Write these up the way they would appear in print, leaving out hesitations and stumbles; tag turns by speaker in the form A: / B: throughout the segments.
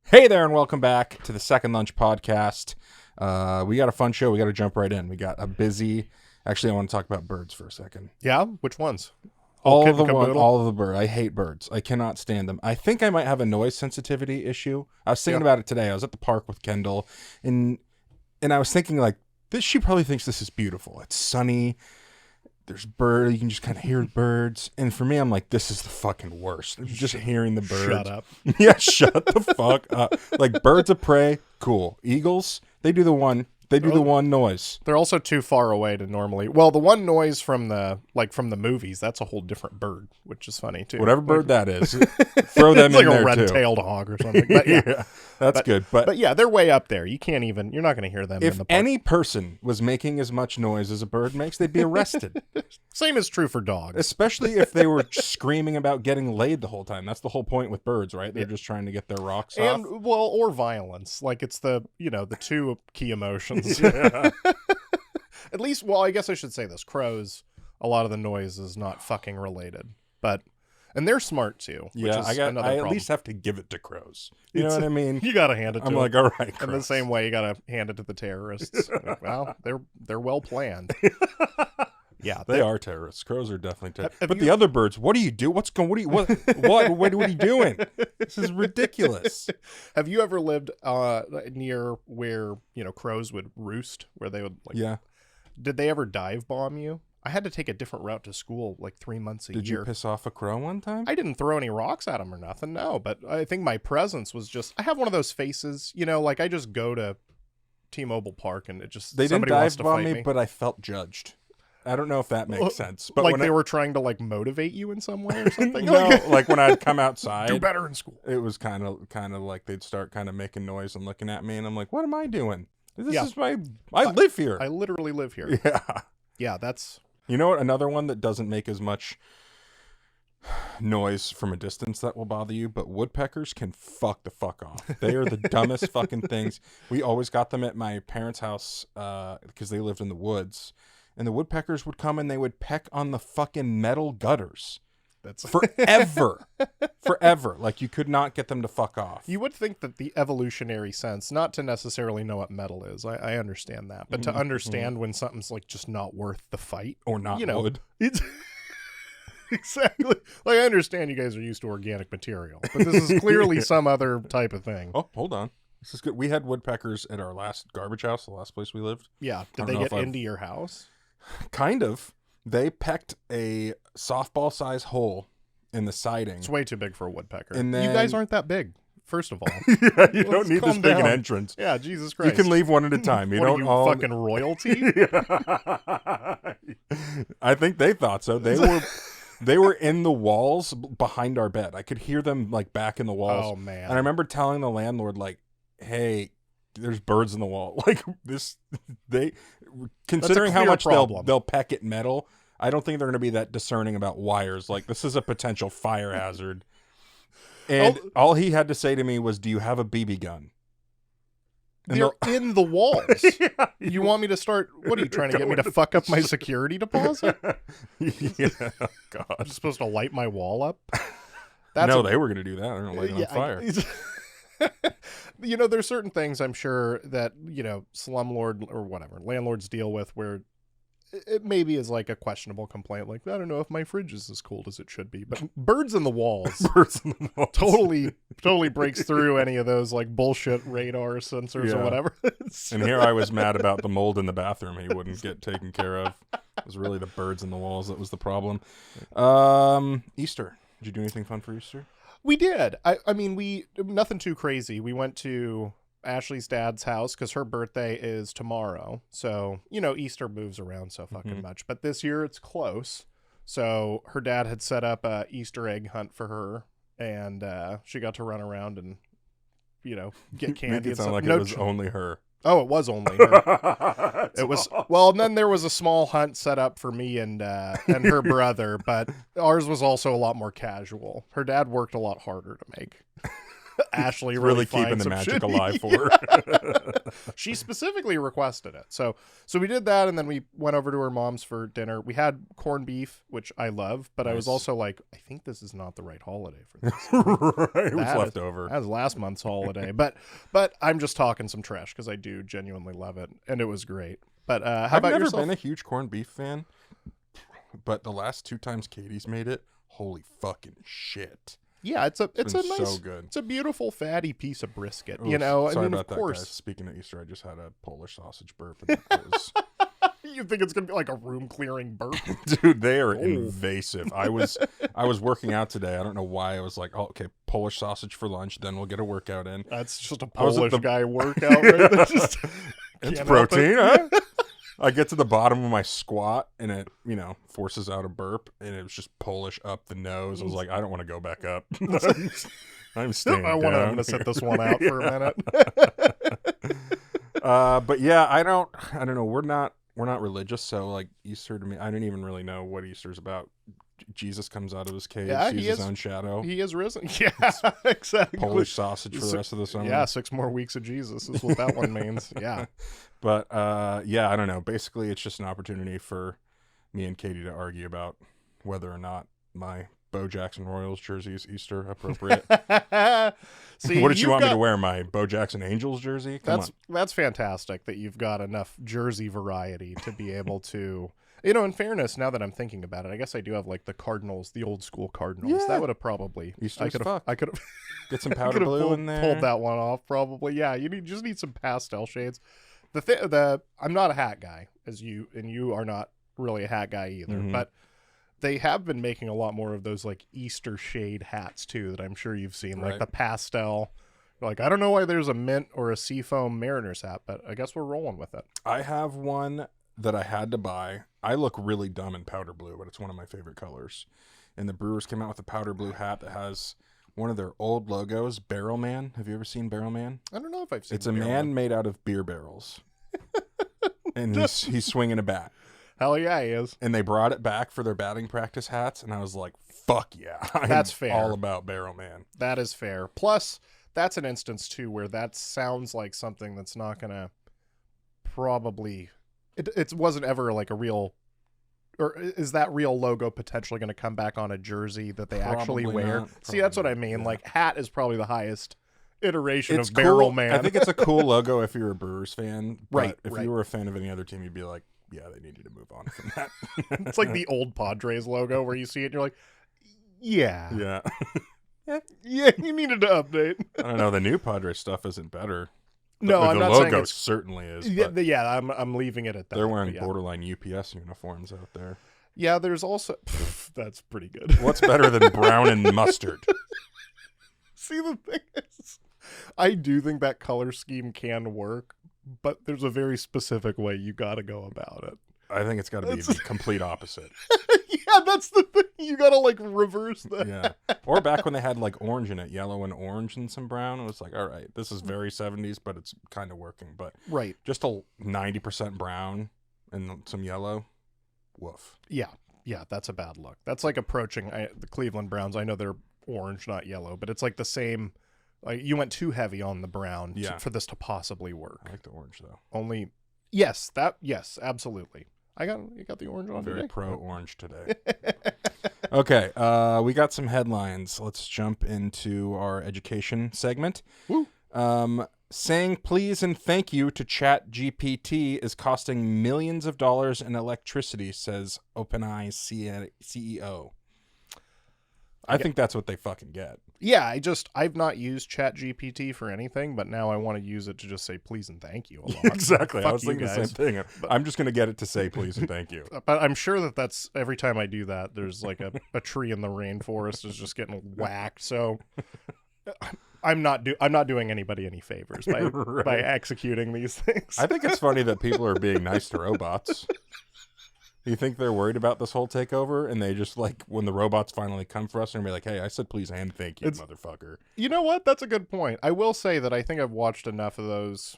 A: Hey there, and welcome back to the Second Lunch Podcast. We got a fun show. We got to jump right in. We got a busy. Actually, I want to talk about birds for a second.
B: Yeah, which ones?
A: All of the birds. I hate birds. I cannot stand them. I think I might have a noise sensitivity issue. I was thinking about it today. I was at the park with Kendall, and I was thinking like this. She probably thinks this is beautiful. It's sunny. There's birds. You can just kind of hear birds. And for me, I'm like, this is the fucking worst. Just hearing the birds.
B: Shut up.
A: Yeah, shut the fuck up. Like birds of prey, cool. Eagles, they do the one noise.
B: They're also too far away to normally. Well, the one noise from the movies, that's a whole different bird, which is funny too.
A: Whatever bird that is, throw them
B: it's
A: in
B: like
A: there
B: a
A: too.
B: red-tailed hog or something. But yeah,
A: that's good. But
B: yeah, they're way up there. You're not going to hear them.
A: If
B: in the park.
A: any person was making as much noise as a bird makes, they'd be arrested.
B: Same is true for dogs.
A: Especially if they were screaming about getting laid the whole time. That's the whole point with birds, right? They're just trying to get their rocks off.
B: Or violence. Like it's the two key emotions.
A: Yeah.
B: At least, well, I guess I should say this. Crows, a lot of the noise is not fucking related. And they're smart too.
A: Yeah,
B: I
A: at least have to give it to crows. You know what I mean?
B: You got to hand it to them.
A: I'm like, all right, crows.
B: In the same way, you got to hand it to the terrorists. Well, they're well planned. Yeah,
A: they are terrorists. Crows are definitely terrorists. But the other birds, what do you do? What are you doing? This is ridiculous.
B: Have you ever lived near where crows would roost? Where they would
A: Yeah.
B: Did they ever dive bomb you? I had to take a different route to school like 3 months a year.
A: Did you piss off a crow one time?
B: I didn't throw any rocks at them or nothing, no. But I think my presence was just... I have one of those faces, like I just go to T-Mobile Park and it just...
A: They didn't dive bomb
B: me,
A: but I felt judged. I don't know if that makes sense. But
B: like they were trying to like motivate you in some way or something?
A: No, like when I'd come outside...
B: Do better in school.
A: It was kind of like they'd start kind of making noise and looking at me and I'm like, what am I doing? This is I live here.
B: I literally live here.
A: Yeah.
B: Yeah, that's...
A: You know what? Another one that doesn't make as much noise from a distance that will bother you, but woodpeckers can fuck the fuck off. They are the dumbest fucking things. We always got them at my parents' house because they lived in the woods, and the woodpeckers would come and they would peck on the fucking metal gutters. That's forever. Like you could not get them to fuck off.
B: You would think that the evolutionary sense, not to necessarily know what metal is, I understand that, but to understand when something's like just not worth the fight
A: or not wood.
B: It's exactly. Like I understand you guys are used to organic material, but this is clearly some other type of thing.
A: Oh, hold on. This is good. We had woodpeckers at our last garbage house, the last place we lived.
B: Yeah. Did they get into your house?
A: Kind of. They pecked a softball-sized hole in the siding.
B: It's way too big for a woodpecker.
A: And then...
B: You guys aren't that big, first of all.
A: Yeah, you don't need this big an entrance.
B: Yeah, Jesus Christ.
A: You can leave one at a time. You don't all...
B: fucking royalty?
A: I think they thought so. They were in the walls behind our bed. I could hear them like back in the walls.
B: Oh man.
A: And I remember telling the landlord like, "Hey, there's birds in the wall." Like this considering how much they'll peck at metal, I don't think they're going to be that discerning about wires. Like this is a potential fire hazard. And all he had to say to me was, "Do you have a BB gun?"
B: And they're in the walls. Yeah. You want me to start? What are you trying to get me to fuck up my security deposit?
A: Yeah, God.
B: I'm supposed to light my wall up?
A: No, they were going to do that. They're going to light it on fire.
B: There's certain things I'm sure that, slumlord or whatever, landlords deal with where it maybe is like a questionable complaint. Like, I don't know if my fridge is as cold as it should be, but birds in the walls totally breaks through any of those like bullshit radar sensors or whatever.
A: And here I was mad about the mold in the bathroom he wouldn't get taken care of. It was really the birds in the walls that was the problem. Easter. Did you do anything fun for Easter?
B: We did. I mean, nothing too crazy. We went to Ashley's dad's house because her birthday is tomorrow. So, Easter moves around so fucking much. But this year it's close. So her dad had set up a Easter egg hunt for her. And she got to run around and, get candy.
A: Make it sound like it was only her.
B: Oh, it was only her. It was awesome. Well, and then there was a small hunt set up for me and her brother, but ours was also a lot more casual. Her dad worked a lot harder to make. Ashley
A: really keeping
B: finds
A: the
B: some
A: magic
B: shit.
A: alive for her.
B: She specifically requested it. So we did that, and then we went over to her mom's for dinner. We had corned beef, which I love, but I was also like, I think this is not the right holiday for this.
A: Right, it was left over.
B: That was last month's holiday. But I'm just talking some trash because I do genuinely love it, and it was great. But how about yourself?
A: I've never been a huge corned beef fan, but the last 2 times Katie's made it, holy fucking shit.
B: Yeah, it's a nice,
A: so good.
B: It's a beautiful fatty piece of brisket.
A: Oof,
B: you know,
A: sorry
B: I mean,
A: about
B: of course.
A: that, guys. Speaking of Easter, I just had a Polish sausage burp. And it was...
B: You think it's gonna be like a room clearing burp?
A: Dude, they are invasive. I was working out today. I don't know why. I was like, oh, okay, Polish sausage for lunch. Then we'll get a workout in.
B: That's just a Polish guy workout, right? That's just,
A: it's protein, huh? I get to the bottom of my squat and it, forces out a burp, and it was just Polish up the nose. I was like, I don't want to go back up. I'm staying down.
B: I'm gonna set this one out for a minute.
A: But yeah, I don't know. We're not religious, so like Easter to me, I don't even really know what Easter's about. Jesus comes out of his cave, sees his own shadow.
B: He is risen. Yeah, exactly.
A: Polish sausage for the rest of the summer.
B: Yeah, 6 more weeks of Jesus is what that one means. Yeah.
A: But yeah, I don't know. Basically, it's just an opportunity for me and Katie to argue about whether or not my Bo Jackson Royals jersey is Easter appropriate.
B: See,
A: what did you want me to wear? My Bo Jackson Angels jersey?
B: That's fantastic that you've got enough jersey variety to be able to. In fairness, now that I'm thinking about it, I guess I do have like the Cardinals, the old school Cardinals. Yeah. That would have probably
A: I could have get some powder blue in there.
B: Pulled that one off probably. Yeah, you just need some pastel shades. I'm not a hat guy, and you are not really a hat guy either, but they have been making a lot more of those like Easter shade hats too that I'm sure you've seen, like the pastel. Like, I don't know why there's a mint or a seafoam Mariners hat, but I guess we're rolling with it.
A: I have one that I had to buy. I look really dumb in powder blue, but it's one of my favorite colors. And the Brewers came out with a powder blue hat that has one of their old logos, Barrel Man. Have you ever seen Barrel Man?
B: I don't know if I've seen it.
A: It's a man made out of beer barrels. And he's swinging a bat.
B: Hell yeah, he is.
A: And they brought it back for their batting practice hats, and I was like, fuck yeah.
B: That's fair.
A: All about Barrel Man.
B: That is fair. Plus, that's an instance, too, where that sounds like something that's not going to probably... It wasn't ever like a real... Or is that real logo potentially going to come back on a jersey that they actually wear? See, that's what I mean. Yeah. Like, hat is probably the highest iteration of Barrel Man.
A: I think it's a cool logo if you're a Brewers fan.
B: Right.
A: But if you were a fan of any other team, you'd be like, yeah, they needed to move on from that.
B: It's like the old Padres logo where you see it and you're like, yeah.
A: Yeah.
B: Yeah, you needed to update.
A: I don't know. The new Padres stuff isn't better.
B: No, I'm not saying
A: the logo certainly is.
B: Yeah, I'm leaving it at that.
A: They're wearing borderline UPS uniforms out there.
B: Yeah, there's also... that's pretty good.
A: What's better than brown and mustard?
B: See, the thing is, I do think that color scheme can work, but there's a very specific way you got to go about it.
A: I think it's got to be the complete opposite.
B: Yeah, that's the thing. You got to, like, reverse that.
A: Yeah. Or back when they had, like, orange in it, yellow and orange and some brown. It was like, all right, this is very 70s, but it's kind of working. But just a 90% brown and some yellow, woof.
B: Yeah, that's a bad look. That's like approaching the Cleveland Browns. I know they're orange, not yellow, but it's like the same. Like, you went too heavy on the brown for this to possibly work.
A: I like the orange, though.
B: Yes, absolutely. You got the orange on
A: Very
B: today?
A: pro orange today. Okay, we got some headlines. Let's jump into our education segment.
B: Woo.
A: Saying please and thank you to ChatGPT is costing millions of dollars in electricity, says OpenAI CEO. I think that's what they fucking get.
B: Yeah, I've not used ChatGPT for anything, but now I want to use it to just say please and thank you a lot.
A: Exactly. I was thinking the same thing. I'm just going to get it to say please and thank you.
B: But I'm sure that's every time I do that, there's like a tree in the rainforest is just getting whacked. So I'm not doing anybody any favors by executing these things.
A: I think it's funny that people are being nice to robots. Do you think they're worried about this whole takeover, and they just, like, when the robots finally come for us, they're going to be like, hey, I said please and thank you, motherfucker.
B: You know what? That's a good point. I will say that I think I've watched enough of those,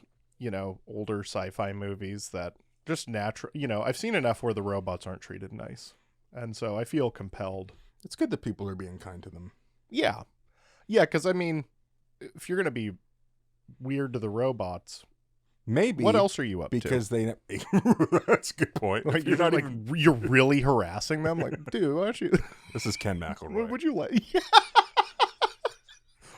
B: older sci-fi movies that just natural, I've seen enough where the robots aren't treated nice. And so I feel compelled.
A: It's good that people are being kind to them.
B: Yeah. Yeah, because, I mean, if you're gonna be weird to the robots,
A: Maybe.
B: what else are you up
A: because
B: to?
A: That's a good point.
B: Like, you're not even. You're really harassing them. Like, dude, why don't you?
A: This is Ken McElroy.
B: Would you like?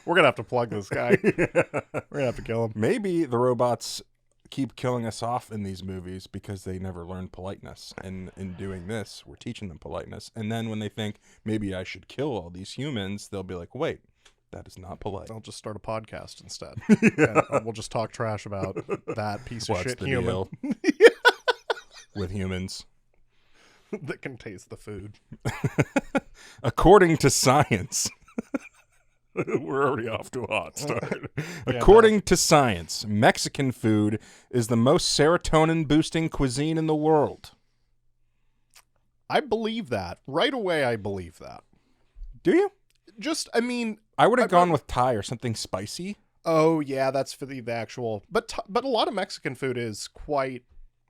B: We're gonna have to plug this guy. We're gonna have to kill him.
A: Maybe the robots keep killing us off in these movies because they never learned politeness, and in doing this we're teaching them politeness, and then when they think maybe I should kill all these humans, they'll be like, wait, that is not polite.
B: I'll just start a podcast instead.
A: Yeah.
B: And we'll just talk trash about that piece of shit human
A: deal with humans
B: that can taste the food.
A: according to science. We're already off to a hot start. According to science, Mexican food is the most serotonin-boosting cuisine in the world.
B: I believe that. Right away, I believe that.
A: Do you?
B: I mean...
A: I would have gone with Thai or something spicy.
B: Oh, yeah, that's for the actual... But a lot of Mexican food is quite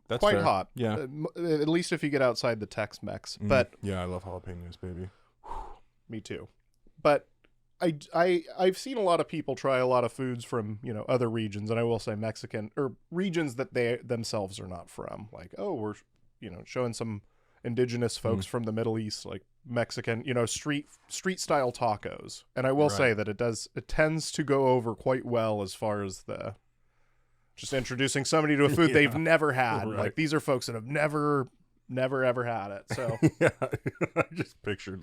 A: fair.
B: hot.
A: Yeah.
B: At least if you get outside the Tex-Mex. But
A: yeah, I love jalapenos, baby.
B: me too. But... I've seen a lot of people try a lot of foods from, other regions, and I will say Mexican, or regions that they themselves are not from. Like, oh, we're, showing some indigenous folks from the Middle East, like Mexican, street style tacos. And I will say that it tends to go over quite well as far as just introducing somebody to a food they've never had.
A: Right.
B: Like, these are folks that have never ever had it. So
A: yeah, I just pictured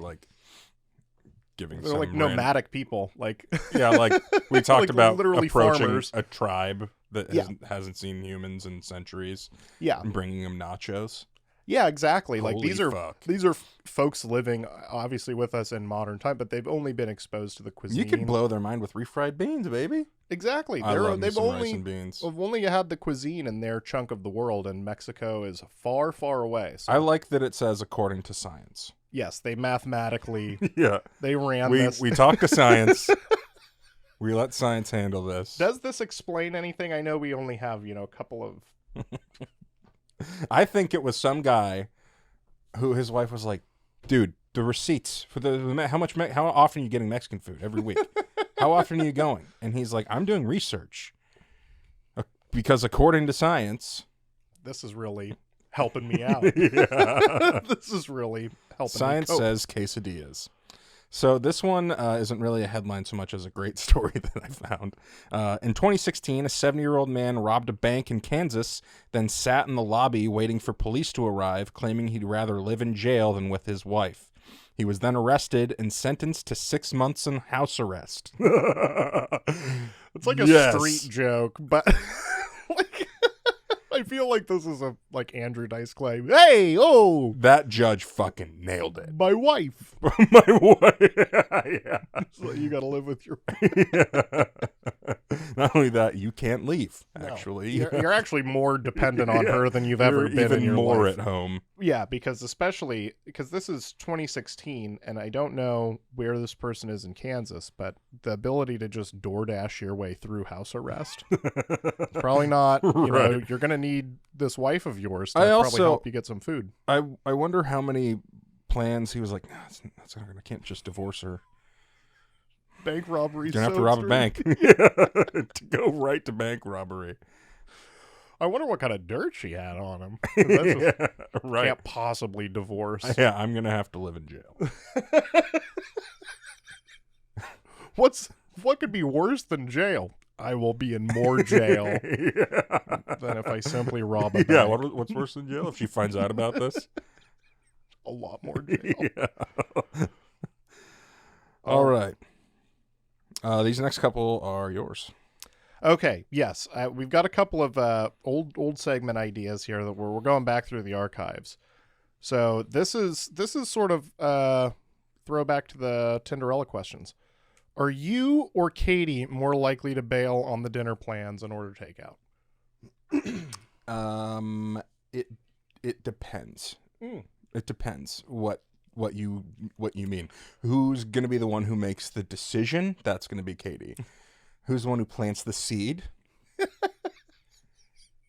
A: giving
B: they're
A: some
B: like nomadic people, like
A: yeah, like we talked
B: like
A: about
B: literally
A: approaching
B: farmers.
A: a tribe that hasn't seen humans in centuries.
B: Yeah,
A: and bringing them nachos.
B: Yeah, exactly. Like
A: Holy fuck.
B: these are folks living obviously with us in modern time, but they've only been exposed to the cuisine.
A: You could blow their mind with refried beans, baby.
B: Exactly.
A: I love
B: They've
A: some
B: only
A: rice and beans.
B: They've only had the cuisine in their chunk of the world, and Mexico is far, far away. So,
A: I like that it says according to science.
B: yes, they mathematically
A: Yeah,
B: they ran
A: we
B: this.
A: we talk to science. We let science handle this.
B: Does this explain anything? I know we only have a couple of.
A: I think it was some guy who his wife was like, dude, the receipts for how often are you getting Mexican food every week? How often are you going? And he's like, I'm doing research because according to science,
B: this is really helping me out.
A: Yeah.
B: This is really helping.
A: Science
B: me cope.
A: says quesadillas. So this one isn't really a headline so much as a great story that I found. In 2016, a 70-year-old man robbed a bank in Kansas, then sat in the lobby waiting for police to arrive, claiming he'd rather live in jail than with his wife. He was then arrested and sentenced to 6 months in house arrest.
B: It's like a street joke, but like I feel like this is a Andrew Dice Clay. Hey, oh,
A: That judge fucking nailed it.
B: my wife.
A: My wife. Yeah.
B: So you got to live with your.
A: Yeah. Not only that, you can't leave. Actually,
B: You're actually more dependent on her than you've ever
A: You're
B: been
A: even
B: in your
A: more
B: life.
A: at home.
B: Yeah, because this is 2016, and I don't know where this person is in Kansas, but the ability to just DoorDash your way through house arrest, probably not.
A: Right.
B: You're gonna need this wife of yours to
A: I
B: probably help you get some food.
A: I wonder how many plans he was like, that's not gonna, I can't just divorce her.
B: Bank robbery.
A: You're gonna have to rob a bank. To go right to bank robbery.
B: I wonder what kind of dirt she had on him. That's just,
A: Right.
B: can't possibly divorce.
A: Yeah, I'm gonna have to live in jail.
B: What could be worse than jail? I will be in more jail than if I simply rob a bank.
A: Yeah, what's worse than jail? If she finds out about this?
B: A lot more jail.
A: Yeah. All right. These next couple are yours.
B: Okay, yes. We've got a couple of old segment ideas here that we're going back through the archives. So this is sort of throwback to the Tinderella questions. Are you or Katie more likely to bail on the dinner plans in order to take out?
A: It depends. It depends what you mean. Who's going to be the one who makes the decision? That's going to be Katie. Who's the one who plants the seed?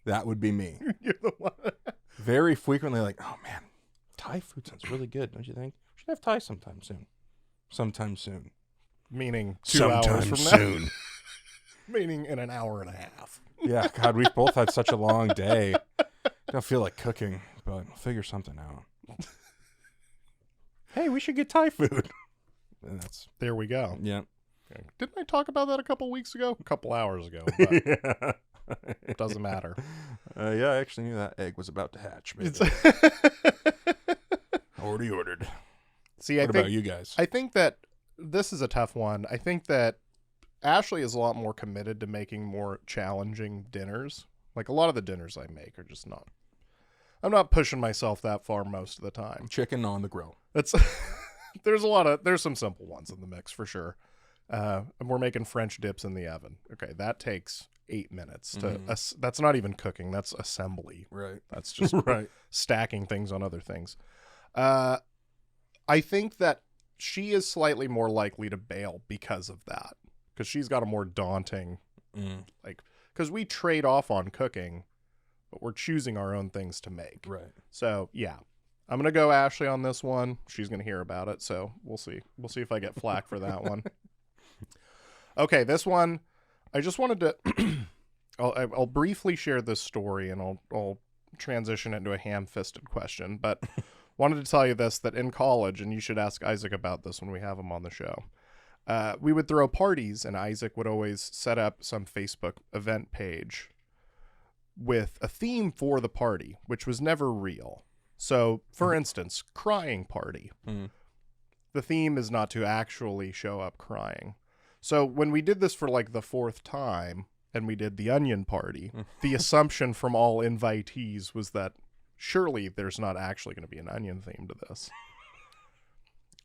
A: That would be me.
B: You're the one.
A: Very frequently, like, oh man, Thai food sounds really good, don't you think? We should have Thai sometime soon. Sometime soon.
B: Meaning 2 hours from now.
A: Soon.
B: Meaning in an hour and a half.
A: Yeah, God, we've both had such a long day. Don't feel like cooking, but we'll figure something out. Hey, we should get Thai food. And
B: there we go.
A: Yeah.
B: Okay. Didn't I talk about that a couple weeks ago? A couple hours ago. But
A: Yeah.
B: it doesn't matter.
A: Yeah, I actually knew that egg was about to hatch. Already ordered.
B: See,
A: what about you guys?
B: I think that this is a tough one. I think that Ashley is a lot more committed to making more challenging dinners. Like a lot of the dinners I make are just not. I'm not pushing myself that far most of the time.
A: Chicken on the grill.
B: That's there's some simple ones in the mix for sure. And we're making French dips in the oven. Okay, that takes 8 minutes to. That's not even cooking. That's assembly.
A: Right.
B: That's just stacking things on other things. I think that she is slightly more likely to bail because of that. Because she's got a more daunting, because we trade off on cooking, but we're choosing our own things to make.
A: Right.
B: So, yeah. I'm going to go Ashley on this one. She's going to hear about it, so we'll see. We'll see if I get flack for that one. Okay, this one, I just wanted to, I'll briefly share this story, and I'll transition it into a ham-fisted question, but wanted to tell you this, that in college, and you should ask Isaac about this when we have him on the show, we would throw parties, and Isaac would always set up some Facebook event page with a theme for the party, which was never real. So, for instance, crying party. The theme is not to actually show up crying. So when we did this for like the 4th time, and we did the onion party, the assumption from all invitees was that surely there's not actually going to be an onion theme to this.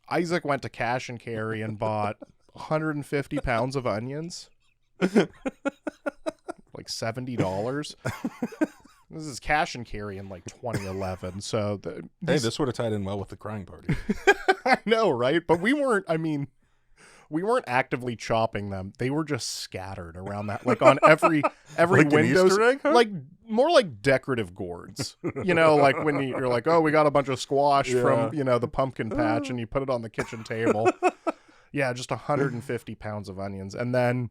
B: Isaac went to Cash and Carry and bought 150 pounds of onions. Like $70. This is Cash and Carry in like 2011. So
A: this would have tied in well with the crying party.
B: I know, right? But we weren't actively chopping them. They were just scattered around that, like on every like windows,
A: Easter egg, huh?
B: like more like decorative gourds. You know, like when you're like, oh, we got a bunch of squash from the pumpkin patch, and you put it on the kitchen table. Yeah, just 150 pounds of onions, and then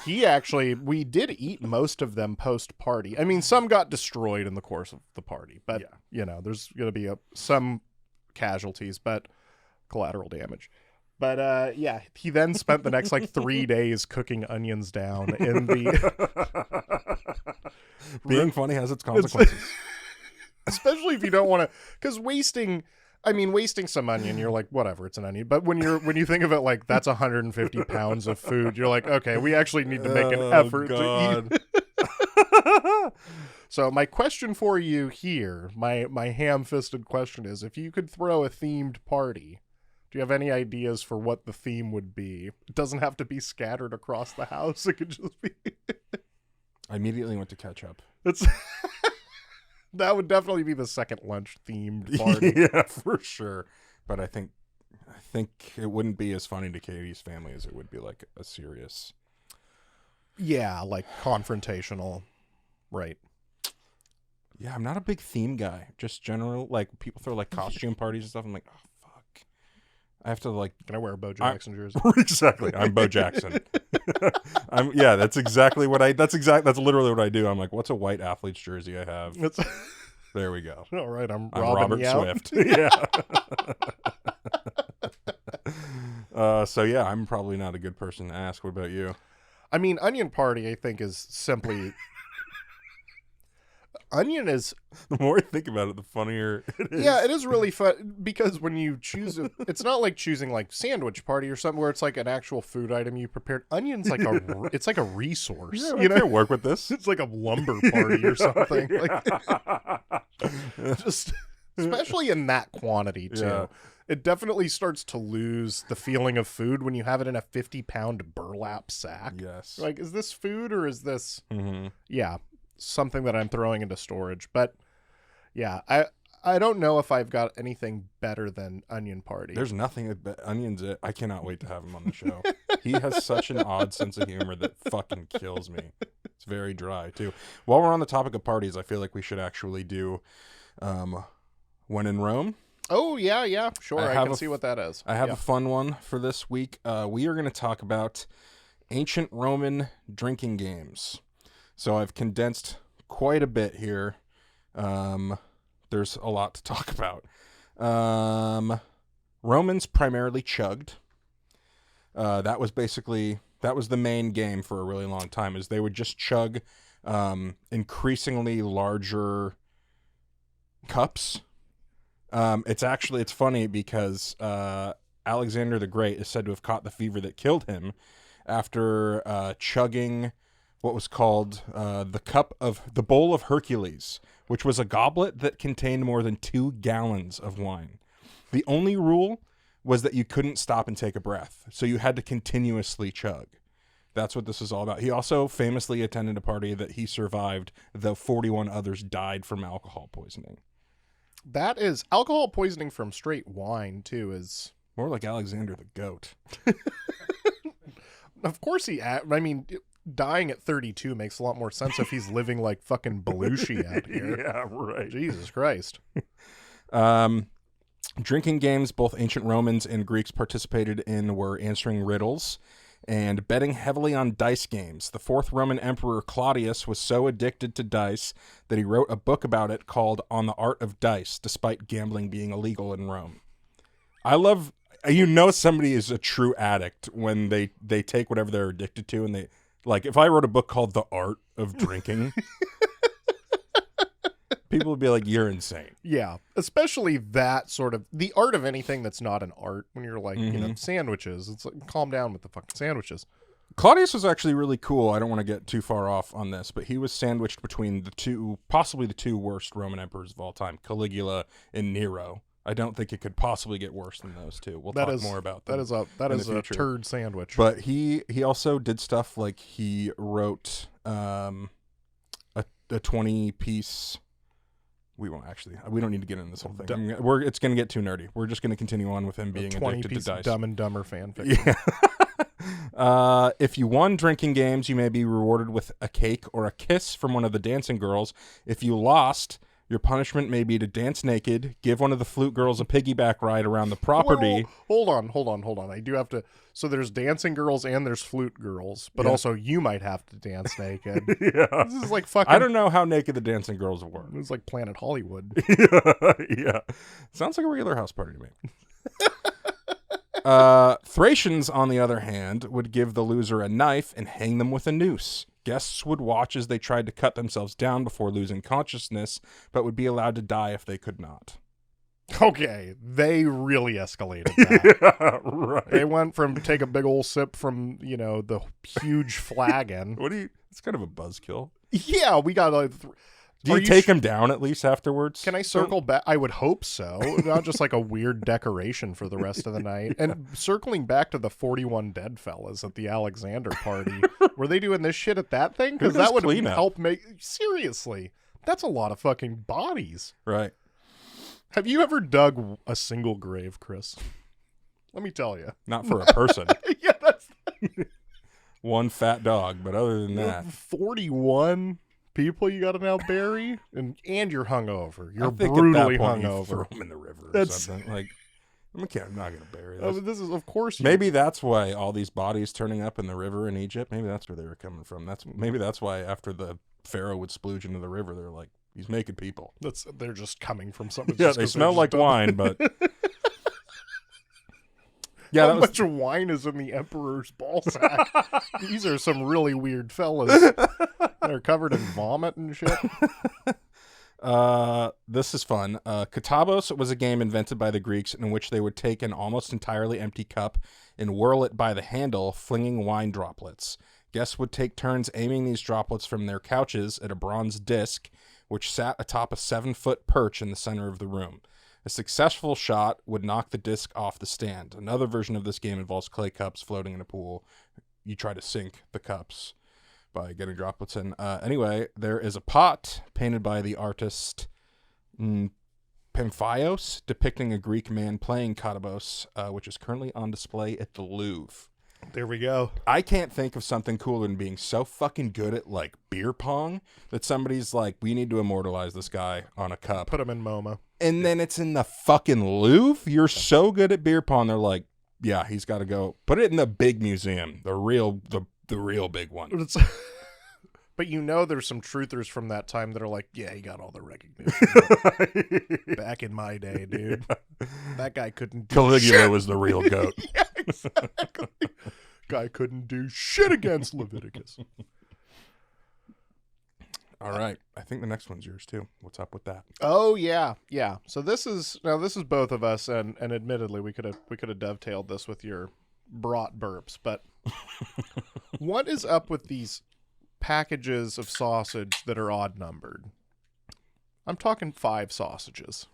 B: we did eat most of them post party. I mean, some got destroyed in the course of the party, but there's gonna be some casualties, but collateral damage. But he then spent the next like 3 days cooking onions down in the.
A: Being funny has its consequences.
B: Especially if you don't want to, because wasting some onion, you're like, whatever, it's an onion. But when you think of it like that's 150 pounds of food, you're like, okay, we actually need to make an effort to eat. So my question for you here, my ham-fisted question is, if you could throw a themed party, do you have any ideas for what the theme would be? It doesn't have to be scattered across the house. It could just be.
A: I immediately went to ketchup.
B: That would definitely be the second lunch themed party.
A: Yeah, for sure. But I think it wouldn't be as funny to Katie's family as it would be like a serious.
B: Yeah, like confrontational. Right.
A: Yeah, I'm not a big theme guy. Just general, like people throw like costume parties and stuff. I'm like, oh fuck. I have to like.
B: Can I wear a Bo Jackson jersey?
A: Exactly. I'm Bo Jackson. That's exactly what that's literally what I do. I'm like, what's a white athlete's jersey I have? There we go.
B: All right, I'm
A: Robert Swift. Yeah. So yeah, I'm probably not a good person to ask. What about you?
B: I mean, onion party, I think, is simply. Onion is.
A: The more I think about it, the funnier it is.
B: Yeah, it is really fun because when you choose it's not like choosing like sandwich party or something where it's like an actual food item you prepared. Onion's like it's like a resource.
A: Yeah, you know, work with this.
B: It's like a lumber party or something. Like, just especially in that quantity too. Yeah. It definitely starts to lose the feeling of food when you have it in a 50-pound burlap sack.
A: Yes.
B: Like, is this food or is this? Yeah. Something that I'm throwing into storage. But yeah, I don't know if I've got anything better than onion party.
A: There's nothing onions. I cannot wait to have him on the show. He has such an odd sense of humor that fucking kills me. It's very dry too. While we're on the topic of parties, I feel like we should actually do When in Rome.
B: Oh yeah, sure. I can see what that is.
A: I have a fun one for this week. We are going to talk about ancient Roman drinking games. So I've condensed quite a bit here. There's a lot to talk about. Romans primarily chugged. That was the main game for a really long time, is they would just chug increasingly larger cups. It's funny because Alexander the Great is said to have caught the fever that killed him after chugging what was called the Bowl of Hercules, which was a goblet that contained more than 2 gallons of wine. The only rule was that you couldn't stop and take a breath, so you had to continuously chug. That's what this is all about. He also famously attended a party that he survived, though 41 others died from alcohol poisoning.
B: That is alcohol poisoning from straight wine, too, is
A: more like Alexander the Goat.
B: Of course dying at 32 makes a lot more sense if he's living like fucking Belushi out here.
A: Yeah, right.
B: Jesus Christ.
A: Drinking games both ancient Romans and Greeks participated in were answering riddles and betting heavily on dice games. The 4th Roman Emperor Claudius was so addicted to dice that he wrote a book about it called On the Art of Dice, despite gambling being illegal in Rome. I love, somebody is a true addict when they take whatever they're addicted to, and they, like, if I wrote a book called The Art of Drinking, people would be like, you're insane.
B: Yeah, especially that sort of, the art of anything that's not an art, when you're like, sandwiches. It's like, calm down with the fucking sandwiches.
A: Claudius was actually really cool. I don't want to get too far off on this, but he was sandwiched between possibly the two worst Roman emperors of all time, Caligula and Nero. I don't think it could possibly get worse than those two. We'll talk more about them.
B: That is a turd sandwich.
A: But he also did stuff like he wrote a 20-piece. We don't need to get into this whole thing. It's going to get too nerdy. We're just going to continue on with him being addicted to dice.
B: Dumb and Dumber fanfiction.
A: Yeah. If you won drinking games, you may be rewarded with a cake or a kiss from one of the dancing girls. If you lost, your punishment may be to dance naked, give one of the flute girls a piggyback ride around the property.
B: Well, hold on. I do have to. So there's dancing girls and there's flute girls, but also you might have to dance naked.
A: Yeah.
B: This is like fucking.
A: I don't know how naked the dancing girls were.
B: It's like Planet Hollywood.
A: Yeah. Sounds like a regular house party to me. Thracians, on the other hand, would give the loser a knife and hang them with a noose. Guests would watch as they tried to cut themselves down before losing consciousness, but would be allowed to die if they could not.
B: Okay, they really escalated that.
A: Yeah, right.
B: They went from take a big old sip from, the huge flagon.
A: It's kind of a buzzkill.
B: Yeah, we got like...
A: Do you take him down at least afterwards?
B: Can I circle back? I would hope so. Not just like a weird decoration for the rest of the night. Yeah. And circling back to the 41 dead fellas at the Alexander party, were they doing this shit at that thing? Because that would help make... Seriously, that's a lot of fucking bodies.
A: Right.
B: Have you ever dug a single grave, Chris? Let me tell you.
A: Not for a person.
B: Yeah, that's...
A: One fat dog, but other than that...
B: 41... people you got to now bury, and you're hungover. You're brutally hungover.
A: You throw them in the river or something. Like, I'm not going to bury this.
B: This is, of course.
A: Maybe that's why all these bodies turning up in the river in Egypt. Maybe that's where they were coming from. Maybe that's why after the pharaoh would splooge into the river, they're like, he's making people.
B: They're just coming from something.
A: Yeah, they smell like wine, but. Yeah,
B: how much wine is in the emperor's ball sack? These are some really weird fellas. They're covered in vomit and shit.
A: This is fun. Katabos was a game invented by the Greeks in which they would take an almost entirely empty cup and whirl it by the handle, flinging wine droplets. Guests would take turns aiming these droplets from their couches at a bronze disc, which sat atop a 7-foot perch in the center of the room. A successful shot would knock the disc off the stand. Another version of this game involves clay cups floating in a pool. You try to sink the cups by getting droplets in. Anyway, there is a pot painted by the artist Pamphaios depicting a Greek man playing katabos, which is currently on display at the Louvre.
B: There we go.
A: I can't think of something cooler than being so fucking good at, like, beer pong that somebody's like, we need to immortalize this guy on a cup.
B: Put him in MoMA.
A: And then it's in the fucking Louvre? You're so good at beer pong. They're like, yeah, he's got to go. Put it in the big museum. The the real big one.
B: But there's some truthers from that time that are like, yeah, he got all the recognition. Back in my day, dude. That guy couldn't do
A: Caligula
B: shit.
A: was the real goat.
B: Yeah, exactly. Guy couldn't do shit against Leviticus.
A: All right. I think the next one's yours too. What's up with that?
B: Oh yeah. Yeah. So this is both of us, and admittedly we could have dovetailed this with your brought burps, but what is up with these packages of sausage that are odd numbered? I'm talking 5 sausages.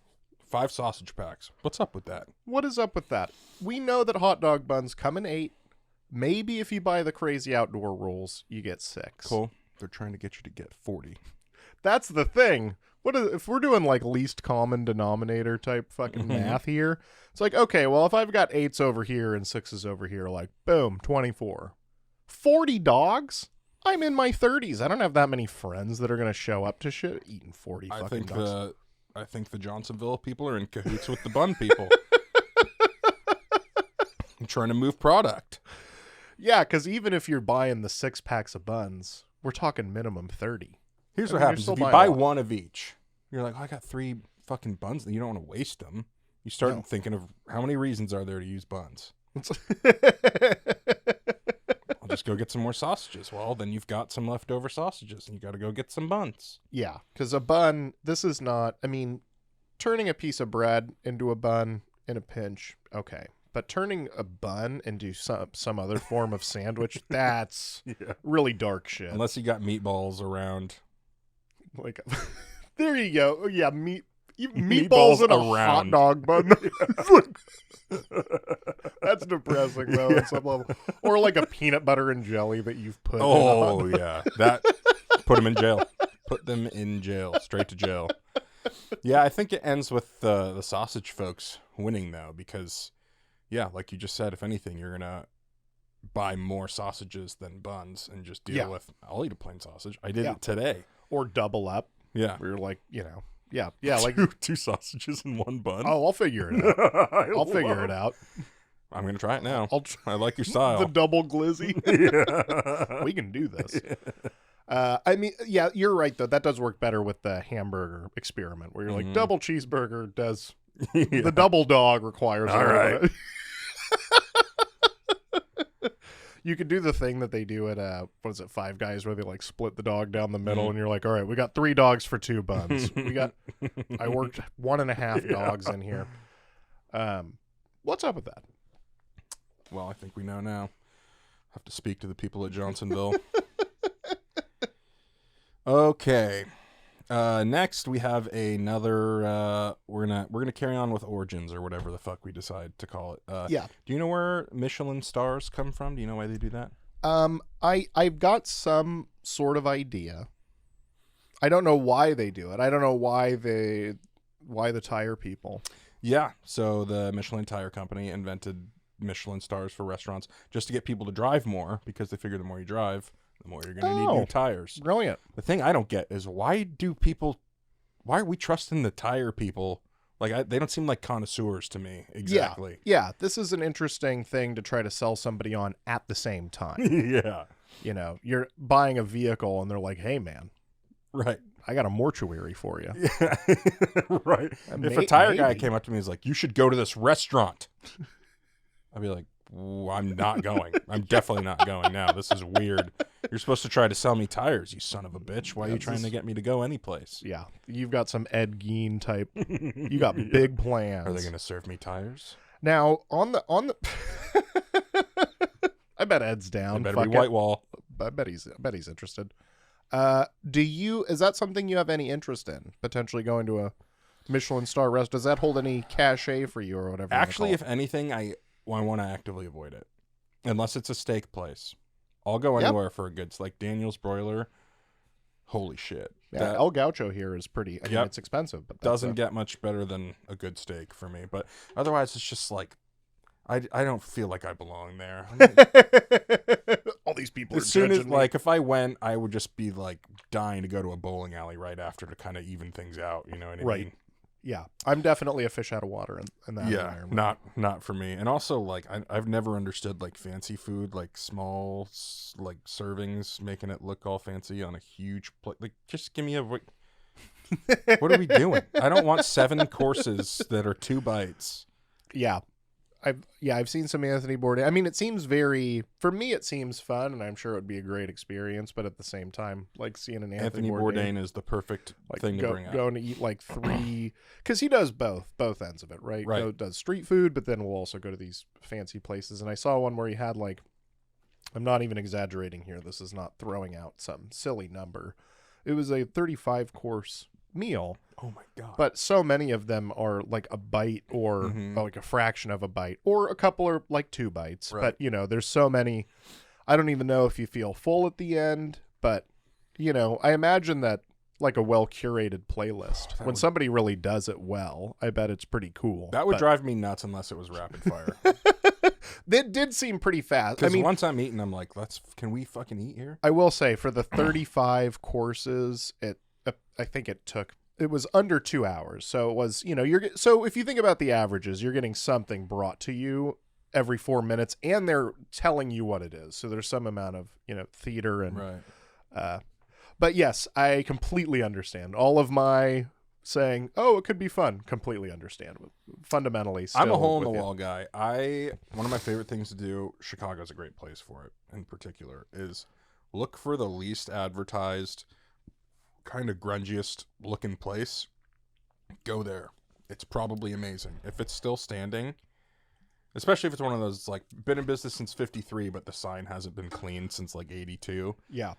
A: 5 sausage packs. What's up with that?
B: What is up with that? We know that hot dog buns come in 8. Maybe if you buy the crazy outdoor rules, you get 6.
A: Cool. They're trying to get you to get 40.
B: That's the thing. If we're doing like least common denominator type fucking math here, it's like, okay, well, if I've got 8s over here and 6s over here, like, boom, 24. 40 dogs? I'm in my 30s. I don't have that many friends that are going to show up to shit eating 40 fucking dogs.
A: I think the Johnsonville people are in cahoots with the bun people. I'm trying to move product.
B: Yeah, because even if you're buying the 6 packs of buns, we're talking minimum 30.
A: Here's what happens. If you buy one of each, you're like, oh, I got 3 fucking buns. You don't want to waste them. You start thinking of how many reasons are there to use buns. I'll just go get some more sausages. Well, then you've got some leftover sausages, and you got to go get some buns.
B: Yeah, because a bun, this is not, I mean, turning a piece of bread into a bun in a pinch, okay. But turning a bun into some other form of sandwich, that's really dark shit.
A: Unless you got meatballs around.
B: Like, there you go. Yeah, meatballs in a hot dog bun. That's depressing, though, on some level. Or like a peanut butter and jelly that you've put in
A: yeah. That, put them in jail. Put them in jail. Straight to jail. Yeah, I think it ends with the sausage folks winning, though, because... Yeah, like you just said, if anything, you're going to buy more sausages than buns and just deal with, I'll eat a plain sausage. I did it today.
B: Or double up.
A: Yeah.
B: Where you're like, like...
A: two sausages in one bun.
B: Oh, I'll figure it out. I'll figure it out.
A: I'm going to try it now. I like your style.
B: The double glizzy.
A: Yeah.
B: We can do this. I mean, yeah, you're right, though. That does work better with the hamburger experiment, where you're like, double cheeseburger does... The double dog requires...
A: All right.
B: You could do the thing that they do at what is it, Five Guys, where they like split the dog down the middle, and you're like, all right, we got 3 dogs for 2 buns. I worked 1.5 dogs in here. What's up with that?
A: Well, I think we know now. Have to speak to the people at Johnsonville. Okay. Next we have another we're gonna carry on with Origins or whatever the fuck we decide to call it. Do you know where Michelin stars come from? Do you know why they do that?
B: I've got some sort of idea. I don't know why they do it. I don't know why the tire people.
A: Yeah, so the Michelin Tire Company invented Michelin stars for restaurants just to get people to drive more, because they figure the more you drive, the more you're going to need new tires.
B: Brilliant.
A: The thing I don't get is why are we trusting the tire people? Like, they don't seem like connoisseurs to me. Exactly.
B: Yeah. This is an interesting thing to try to sell somebody on at the same time.
A: Yeah.
B: You know, you're buying a vehicle and they're like, hey, man.
A: Right.
B: I got a mortuary for you.
A: Yeah. Right. If a tire guy came up to me and was like, you should go to this restaurant, I'd be like, I'm not going. I'm definitely not going now. This is weird. You're supposed to try to sell me tires, you son of a bitch. Why are you trying to get me to go anyplace?
B: Yeah. You've got some Ed Gein type. You got big plans.
A: Are they going to serve me tires?
B: Now, on the I bet Ed's down.
A: Better be white wall.
B: I bet he's interested. Is that something you have any interest in? Potentially going to a Michelin star restaurant? Does that hold any cachet for you or whatever?
A: Actually, if anything, I want to actively avoid it. Unless it's a steak place. I'll go anywhere for a good, like Daniel's Broiler. Holy shit.
B: Yeah, El Gaucho here is pretty, I mean, it's expensive, but
A: doesn't get much better than a good steak for me. But otherwise, it's just like, I don't feel like I belong there.
B: All these people
A: as soon as, like, if I went, I would just be, like, dying to go to a bowling alley right after to kind of even things out. You know what I mean?
B: Yeah, I'm definitely a fish out of water in that environment.
A: Not for me. And also, like, I've never understood, like, fancy food, like, small, like, servings, making it look all fancy on a huge plate. Like, just give me a... What are we doing? I don't want 7 courses that are 2 bites.
B: Yeah. I've seen some Anthony Bourdain. I mean, it seems for me, it seems fun, and I'm sure it would be a great experience. But at the same time, like seeing an Anthony
A: Bourdain is the perfect thing to bring up.
B: Going to eat like 3, because he does both ends of it, right? Does street food, but then we'll also go to these fancy places. And I saw one where he had like, I'm not even exaggerating here. This is not throwing out some silly number. It was a 35 course meal.
A: Oh my god.
B: But so many of them are like a bite or like a fraction of a bite, or a couple are like 2 bites. Right. But there's so many, I don't even know if you feel full at the end, but I imagine that like a well curated playlist, when somebody really does it well, I bet it's pretty cool.
A: That would drive me nuts unless it was rapid fire.
B: It did seem pretty fast.
A: Because once I'm eating, I'm like, can we fucking eat here?
B: I will say, for the 35 courses, I think it was under 2 hours. So it was, so if you think about the averages, you're getting something brought to you every 4 minutes, and they're telling you what it is. So there's some amount of, theater and,
A: right.
B: But yes, I completely understand. All of my saying, oh, it could be fun, completely understand. Fundamentally, still,
A: I'm a hole in the wall guy. One of my favorite things to do, Chicago's a great place for it in particular, is look for the least advertised, kind of grungiest looking place. Go there. It's probably amazing. If it's still standing, especially if it's one of those, like, been in business since 53, but the sign hasn't been cleaned since like 82.
B: Yeah.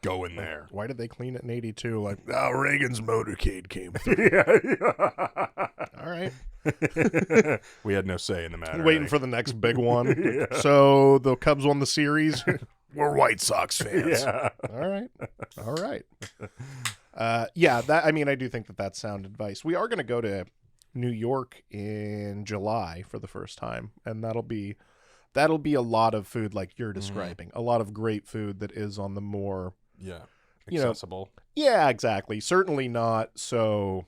A: Go in there.
B: Why did they clean it in 82? Like, Reagan's motorcade came through. All right.
A: We had no say in the matter.
B: Waiting for the next big one. Yeah. So the Cubs won the series. We're White Sox fans.
A: Yeah.
B: All right. I do think that's sound advice. We are going to go to New York in July for the first time, and that'll be a lot of food like you're describing. A lot of great food that is on the more
A: accessible.
B: Yeah, exactly. Certainly not so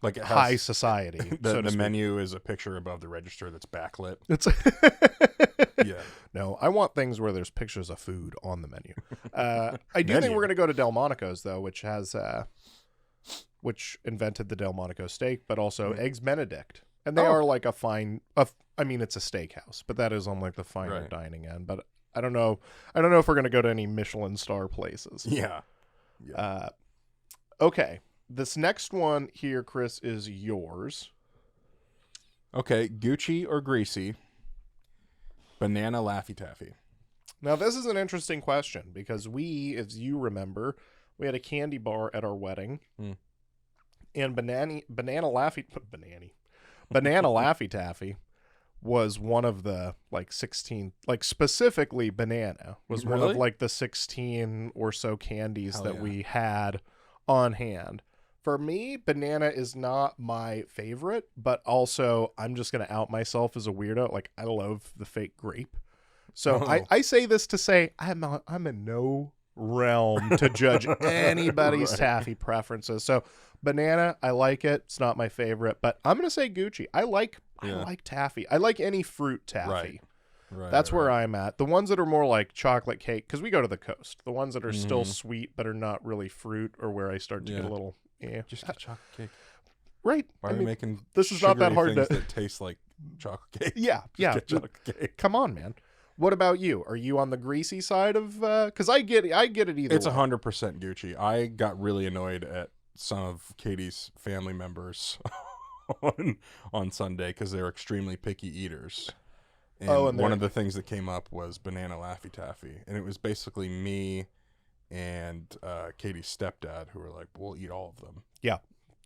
A: like it has,
B: high society.
A: The menu is a picture above the register that's backlit.
B: It's
A: yeah.
B: No, I want things where there's pictures of food on the menu. I do think we're going to go to Delmonico's, though, which invented the Delmonico steak, but also Eggs Benedict. And they are like it's a steakhouse, but that is on like the finer dining end. But I don't know if we're going to go to any Michelin star places.
A: Yeah.
B: Okay. This next one here, Chris, is yours.
A: Okay. Gucci or Greasy? Banana Laffy Taffy.
B: Now, this is an interesting question because we, as you remember, we had a candy bar at our wedding. And Banana Laffy Taffy was one of the like 16, like specifically banana was one of like the 16 or so candies we had on hand. For me, banana is not my favorite, but also I'm just going to out myself as a weirdo. Like, I love the fake grape. So I say this to say I'm in no realm to judge anybody's taffy preferences. So banana, I like it. It's not my favorite, but I'm going to say Gucci. I like taffy. I like any fruit taffy. Right. That's where I'm at. The ones that are more like chocolate cake, because we go to the coast. The ones that are still sweet but are not really fruit, or where I start to get a little... Yeah.
A: Just a chocolate cake.
B: Right.
A: Why are we making
B: this is not that hard
A: that taste like chocolate cake?
B: Yeah.
A: Chocolate cake.
B: Come on, man. What about you? Are you on the greasy side of because I get it either
A: It's
B: way.
A: 100% Gucci. I got really annoyed at some of Katie's family members on Sunday because they're extremely picky eaters. And one of the things that came up was banana Laffy Taffy. And it was basically me and Katie's stepdad who were like, we'll eat all of them.
B: Yeah.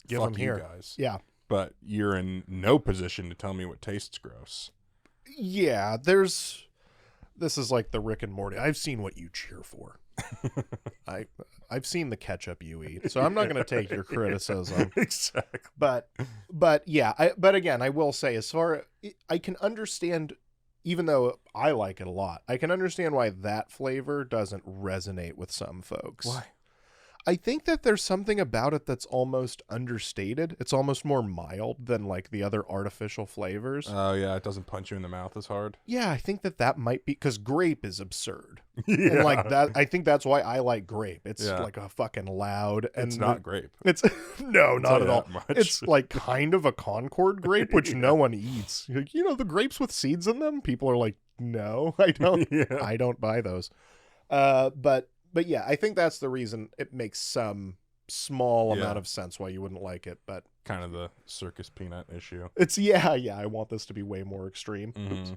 B: Give
A: Fuck
B: them
A: you
B: here.
A: guys.
B: Yeah.
A: But you're in no position to tell me what tastes gross.
B: Yeah, this is like the Rick and Morty. I've seen what you cheer for. I've seen the ketchup you eat, so I'm not going to take your criticism.
A: Exactly.
B: But yeah, but again, I will say, as far I can understand, even though I like it a lot, I can understand why that flavor doesn't resonate with some folks.
A: Why?
B: I think that there's something about it that's almost understated. It's almost more mild than like the other artificial flavors.
A: Oh, yeah, it doesn't punch you in the mouth as hard.
B: Yeah, I think that might be because grape is absurd.
A: Yeah.
B: And like that, I think that's why I like grape. It's like a fucking loud. And
A: It's not grape.
B: It's no, not at all.
A: Much.
B: It's like kind of a Concord grape, which no one eats. Like, the grapes with seeds in them. People are like, no, I don't. I don't buy those. But yeah, I think that's the reason it makes some small amount of sense why you wouldn't like it. But
A: kind of the circus peanut issue.
B: It's I want this to be way more extreme. Oops.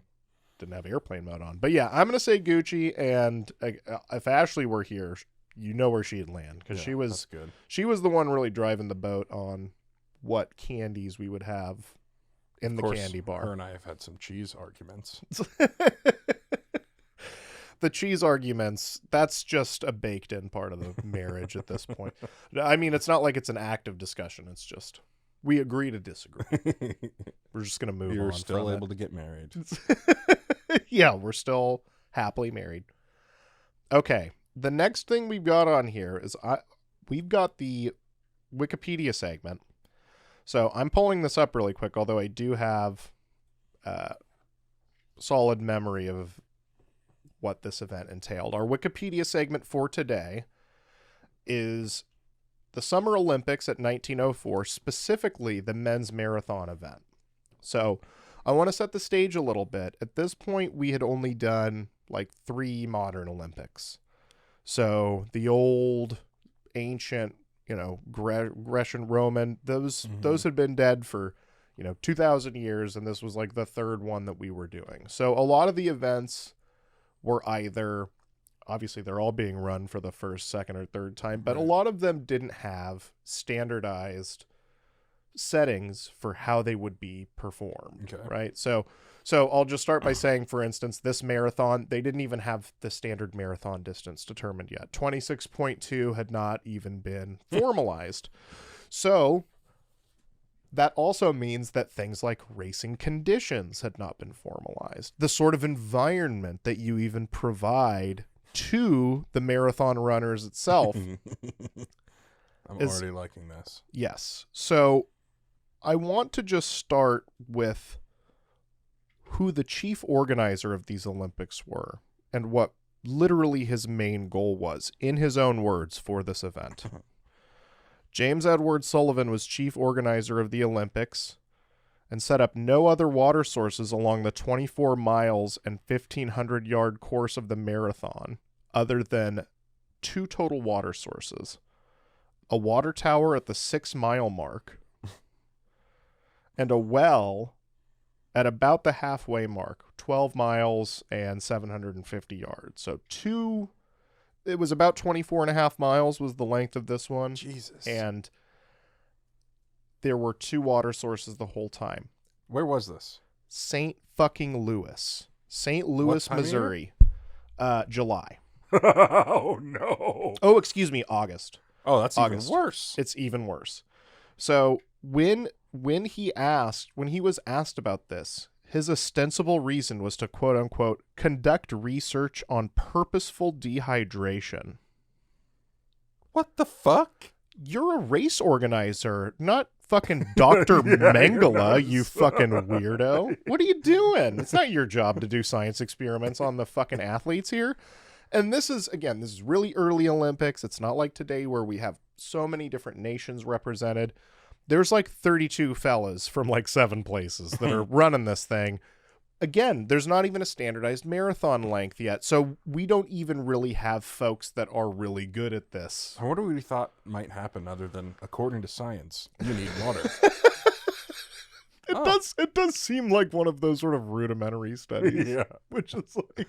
B: Didn't have airplane mode on. But yeah, I'm going to say Gucci. And if Ashley were here, you know where she'd land. Because she was
A: good.
B: She was the one really driving the boat on what candies we would have in the candy bar.
A: Her and I have had some cheese arguments.
B: The cheese arguments, that's just a baked in part of the marriage at this point. I mean, it's not like it's an active discussion. It's just we agree to disagree. We're just going to move on.
A: You're still able to get married.
B: Yeah, we're still happily married. Okay. The next thing we've got on here is we've got the Wikipedia segment. So I'm pulling this up really quick, although I do have solid memory of what this event entailed. Our Wikipedia segment for today is the Summer Olympics at 1904, specifically the men's marathon event. So I want to set the stage a little bit. At this point, we had only done like 3 modern Olympics. So the old, ancient, Grecian, Roman, those had been dead for 2,000 years, and this was like the 3rd one that we were doing. So a lot of the events were either, obviously they're all being run for the 1st, 2nd, or 3rd time, but a lot of them didn't have standardized settings for how they would be performed, right? So I'll just start by saying, for instance, this marathon, they didn't even have the standard marathon distance determined yet. 26.2 had not even been formalized. So that also means that things like racing conditions had not been formalized. The sort of environment that you even provide to the marathon runners itself.
A: I'm already liking this.
B: Yes. So I want to just start with who the chief organizer of these Olympics were and what literally his main goal was, in his own words, for this event. James Edward Sullivan was chief organizer of the Olympics and set up no other water sources along the 24 miles and 1,500-yard course of the marathon other than 2 total water sources. A water tower at the 6-mile mark and a well at about the halfway mark, 12 miles and 750 yards. So it was about 24 and a half miles was the length of this one.
A: Jesus.
B: And there were 2 water sources the whole time.
A: Where was this?
B: St. Louis, Missouri. July.
A: Oh, no.
B: Oh, excuse me, August.
A: Oh, that's
B: August.
A: Even worse.
B: It's even worse. So when he was asked about this, his ostensible reason was to, quote unquote, conduct research on purposeful dehydration.
A: What the fuck?
B: You're a race organizer, not fucking Dr. Mengele, you fucking weirdo. What are you doing? It's not your job to do science experiments on the fucking athletes here. And this is really early Olympics. It's not like today where we have so many different nations represented. There's like 32 fellas from like 7 places that are running this thing. Again, there's not even a standardized marathon length yet. So we don't even really have folks that are really good at this.
A: What do we thought might happen other than, according to science, you need water?
B: It does seem like one of those sort of rudimentary studies.
A: Yeah.
B: Which is like,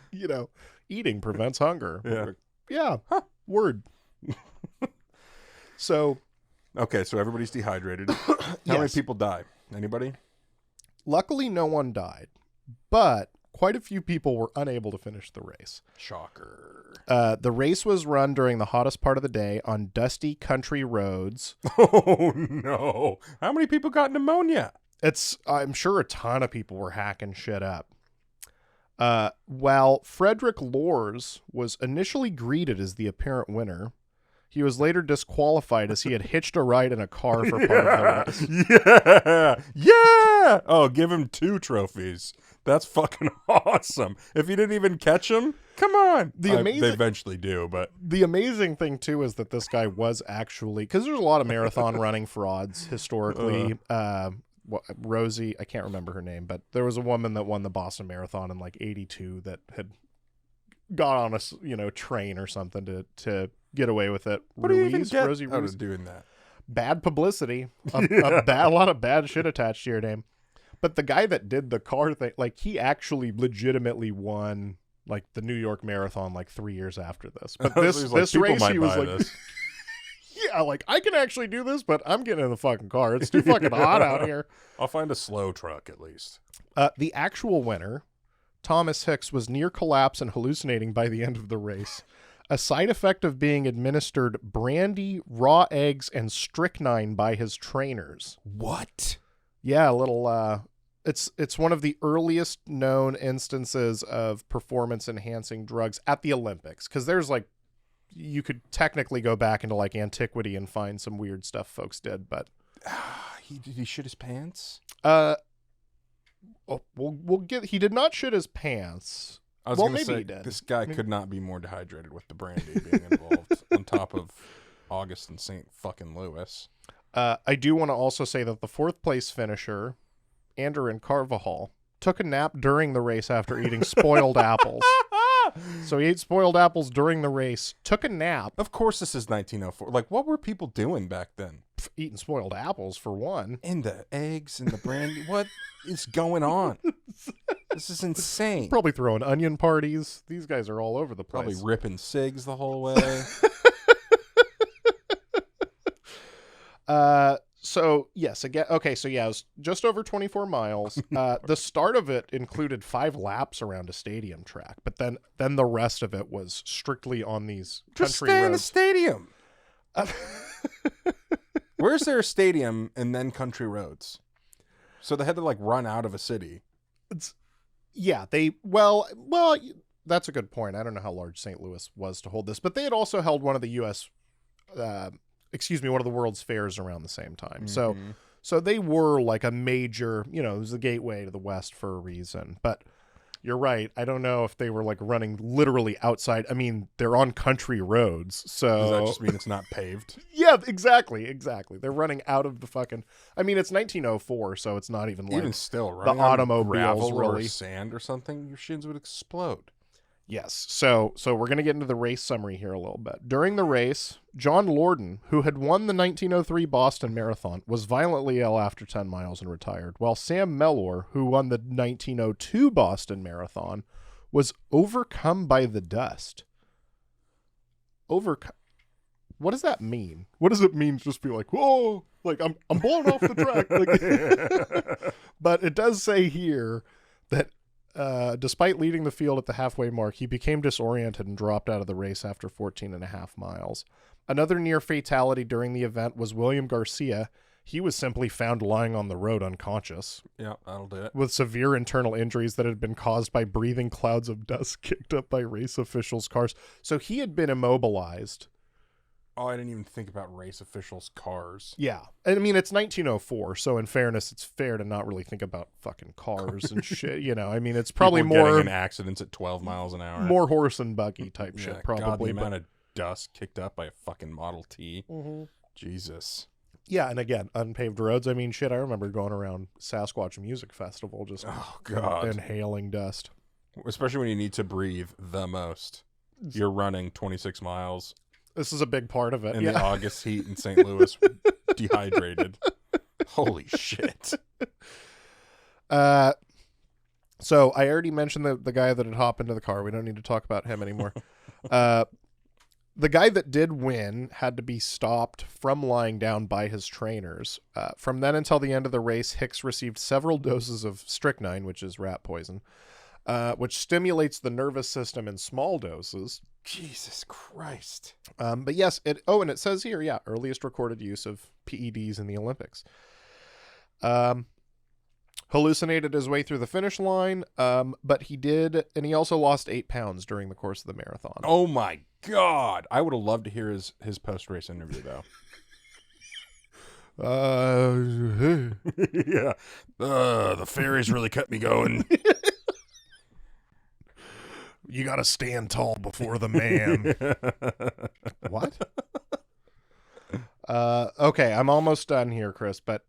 B: eating prevents hunger.
A: Yeah.
B: Yeah. Huh. Word. So.
A: Okay, so everybody's dehydrated. How many people die? Anybody?
B: Luckily, no one died, but quite a few people were unable to finish the race.
A: Shocker.
B: The race was run during the hottest part of the day on dusty country roads.
A: Oh, no. How many people got pneumonia?
B: I'm sure a ton of people were hacking shit up. While Frederick Lors was initially greeted as the apparent winner, He was later disqualified as he had hitched a ride in a car for part of the race.
A: Yeah. Yeah. Oh, give him 2 trophies. That's fucking awesome. If he didn't even catch him, come on. They eventually do, but
B: the amazing thing too is that this guy was actually, because there's a lot of marathon running frauds historically. Rosie, I can't remember her name, but there was a woman that won the Boston Marathon in like '82 that had got on a train or something to get away with it.
A: What do you even get
B: Rosie
A: out of doing that?
B: Bad publicity. A lot of bad shit attached to your name. But the guy that did the car thing, like, he actually legitimately won like the New York Marathon like 3 years after this. But this race, he was like, yeah, like, I can actually do this, but I'm getting in the fucking car. It's too fucking hot out here.
A: I'll find a slow truck at least.
B: The actual winner, Thomas Hicks, was near collapse and hallucinating by the end of the race. A side effect of being administered brandy, raw eggs, and strychnine by his trainers.
A: What?
B: Yeah, a little. It's one of the earliest known instances of performance-enhancing drugs at the Olympics. Because there's like, you could technically go back into like antiquity and find some weird stuff folks did, but
A: did he shit his pants?
B: We'll get. He did not shit his pants.
A: I was going to say, this guy could not be more dehydrated with the brandy being involved on top of August and St. fucking Louis.
B: I do want to also say that the 4th place finisher, Andrew Carvajal, took a nap during the race after eating spoiled apples. So he ate spoiled apples during the race, took a nap.
A: Of course this is 1904. Like, what were people doing back then?
B: Eating spoiled apples, for one.
A: And the eggs and the brandy. What is going on? This is insane.
B: Probably throwing onion parties. These guys are all over the place.
A: Probably ripping cigs the whole way.
B: So yes, again, okay, so yeah, it was just over 24 miles. The start of it included 5 laps around a stadium track, but then the rest of it was strictly on these country roads.
A: Just stay in the stadium. Where's there a stadium and then country roads? So they had to like run out of a city.
B: Well, that's a good point. I don't know how large St. Louis was to hold this, but they had also held one of the one of the world's fairs around the same time. Mm-hmm. So they were like a major, it was the gateway to the West for a reason. But you're right. I don't know if they were like running literally outside. I mean, they're on country roads. So
A: does that just mean it's not paved?
B: Yeah, exactly. They're running out of the fucking, I mean, it's 1904, so it's not even like
A: even still running
B: the automobiles
A: gravel
B: really.
A: Or sand or something, your shins would explode.
B: Yes. So we're going to get into the race summary here a little bit. During the race, John Lorden, who had won the 1903 Boston Marathon, was violently ill after 10 miles and retired, while Sam Mellor, who won the 1902 Boston Marathon, was overcome by the dust. What does that mean? What does it mean to just be like, whoa, like I'm blown off the track? Like, but it does say here that despite leading the field at the halfway mark, he became disoriented and dropped out of the race after 14.5 miles. Another near fatality during the event was William Garcia. He was simply found lying on the road unconscious.
A: Yeah, that'll do it.
B: With severe internal injuries that had been caused by breathing clouds of dust kicked up by race officials' cars. So he had been immobilized.
A: Oh, I didn't even think about race officials' cars.
B: Yeah. I mean, it's 1904, so in fairness, it's fair to not really think about fucking cars and shit. I mean, it's probably
A: people
B: more...
A: getting in accidents at 12 miles an hour.
B: More horse and buggy type shit, probably.
A: God, the amount of dust kicked up by a fucking Model T.
B: Mm-hmm.
A: Jesus.
B: Yeah, and again, unpaved roads. I mean, shit, I remember going around Sasquatch Music Festival just inhaling dust.
A: Especially when you need to breathe the most. You're running 26 miles...
B: This is a big part of it.
A: In the August heat in St. Louis, dehydrated. Holy shit.
B: So I already mentioned the guy that had hopped into the car. We don't need to talk about him anymore. The guy that did win had to be stopped from lying down by his trainers. From then until the end of the race, Hicks received several doses of strychnine, which is rat poison, which stimulates the nervous system in small doses.
A: Jesus Christ.
B: But yes, and it says here, earliest recorded use of PEDs in the Olympics. hallucinated his way through the finish line, but he also lost 8 pounds during the course of the marathon.
A: Oh my God. I would have loved to hear his post-race interview, though. Yeah. The fairies really kept me going.
B: You gotta stand tall before the man. What? Okay, I'm almost done here, Chris, but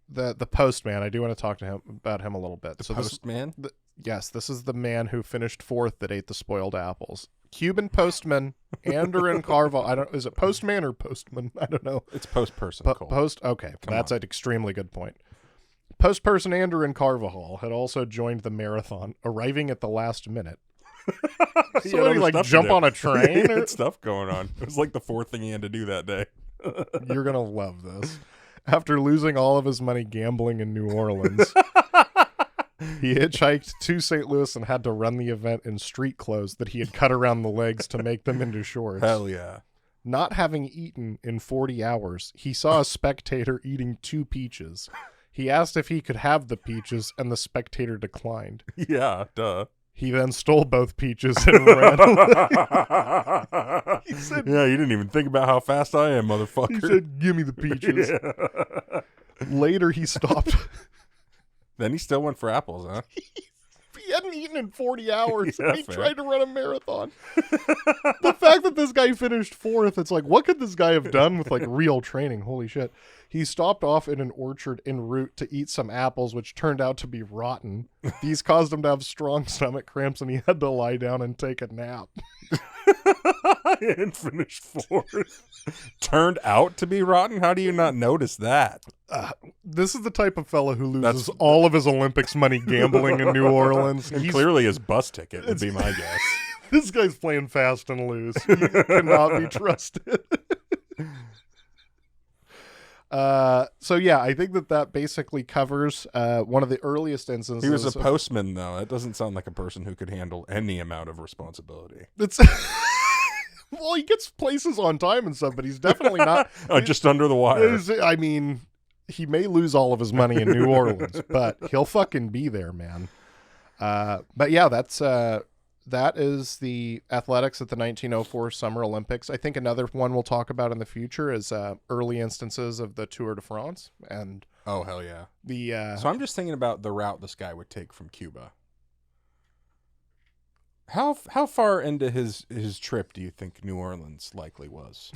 B: the postman, I do want to talk to him about him a little bit.
A: The postman?
B: Yes, this is the man who finished 4th that ate the spoiled apples. Cuban postman, Anderin Carvajal. Is it postman or postman? I don't know.
A: It's post-person, Cole.
B: Okay, that's an extremely good point. Post-person Anderin Carvajal had also joined the marathon, arriving at the last minute. So what, he like jump on a train?
A: He had stuff going on. It was like the 4th thing he had to do that day.
B: You're going to love this. After losing all of his money gambling in New Orleans, he hitchhiked to St. Louis and had to run the event in street clothes that he had cut around the legs to make them into shorts.
A: Hell yeah.
B: Not having eaten in 40 hours, he saw a spectator eating 2 peaches. He asked if he could have the peaches, and the spectator declined.
A: Yeah, duh.
B: He then stole both peaches and ran.
A: He said, yeah, you didn't even think about how fast I am, motherfucker.
B: He said, give me the peaches. Yeah. Later, he stopped.
A: Then he still went for apples, huh?
B: He hadn't eaten in 40 hours.
A: Yeah,
B: he tried to run a marathon. The fact that this guy finished 4th, it's like, what could this guy have done with like real training? Holy shit. He stopped off in an orchard en route to eat some apples, which turned out to be rotten. These caused him to have strong stomach cramps, and he had to lie down and take a nap.
A: And finished 4th. Turned out to be rotten? How do you not notice that?
B: This is the type of fella who loses all of his Olympics money gambling in New Orleans.
A: And clearly his bus ticket would be my guess.
B: This guy's playing fast and loose. He cannot be trusted. So yeah, I think that basically covers one of the earliest instances.
A: He was a postman, though. That doesn't sound like a person who could handle any amount of responsibility.
B: It's well, he gets places on time and stuff, but he's definitely not.
A: Just under the wire.
B: I mean, he may lose all of his money in New Orleans, but he'll fucking be there, man. But yeah, that is the athletics at the 1904 Summer Olympics. I think another one we'll talk about in the future is early instances of the Tour de France. And
A: oh, hell yeah. So I'm just thinking about the route this guy would take from Cuba. How far into his trip do you think New Orleans likely was?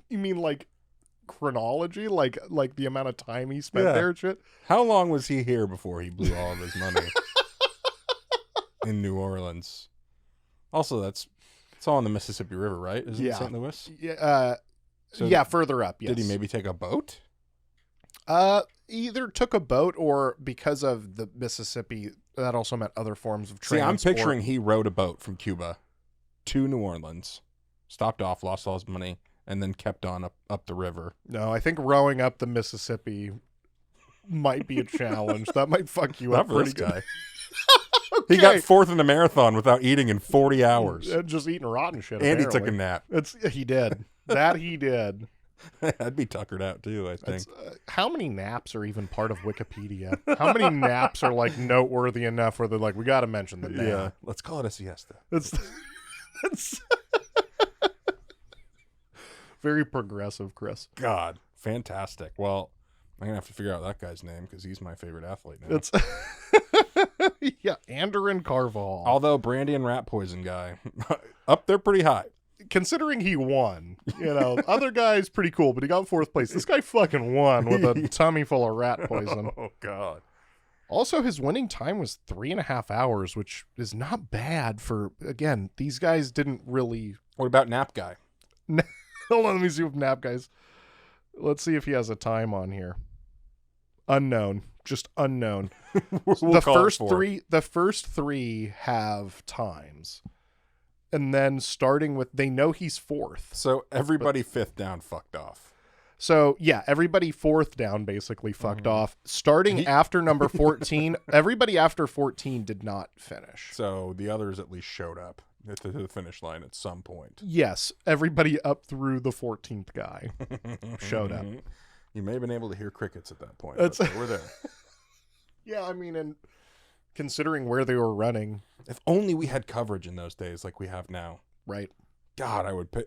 B: You mean like chronology? Like the amount of time he spent there and shit?
A: How long was he here before he blew all of his money? In New Orleans. Also, it's all on the Mississippi River, right? Isn't it St. Louis?
B: Yeah. Yeah, further up, yes.
A: Did he maybe take a boat?
B: Either took a boat, or because of the Mississippi, that also meant other forms of transport.
A: See, I'm picturing he rowed a boat from Cuba to New Orleans, stopped off, lost all his money, and then kept on up the river.
B: No, I think rowing up the Mississippi might be a challenge. That might fuck you up pretty good.
A: Guy. Okay. He got 4th in the marathon without eating in 40 hours.
B: Just eating rotten shit.
A: And he took a nap.
B: He did. That he did.
A: I'd be tuckered out too, I think.
B: How many naps are even part of Wikipedia? How many naps are like noteworthy enough where they're like, we got to mention the nap?
A: Yeah, let's call it a siesta.
B: It's very progressive, Chris.
A: God, fantastic. Well, I'm going to have to figure out that guy's name because he's my favorite athlete now.
B: Yeah, Anderin Carvajal.
A: Although Brandy and Rat Poison guy, up there pretty high.
B: Considering he won, other guy's pretty cool, but he got 4th place. This guy fucking won with a tummy full of rat poison.
A: Oh, God.
B: Also, his winning time was 3.5 hours, which is not bad for, again, these guys didn't really...
A: What about Nap Guy?
B: Hold on, let me see if Nap Guys... Let's see if he has a time on here. Unknown. Just unknown. The first three have times. And then starting with, they know he's 4th.
A: So everybody 5th down fucked off.
B: So yeah, everybody 4th down basically fucked off. Starting after number 14, everybody after 14 did not finish.
A: So the others at least showed up to the finish line at some point.
B: Yes, everybody up through the 14th guy showed up.
A: You may have been able to hear crickets at that point. But we're there.
B: Yeah, I mean, and considering where they were running,
A: If only we had coverage in those days like we have now.
B: right?
A: God, I would pay.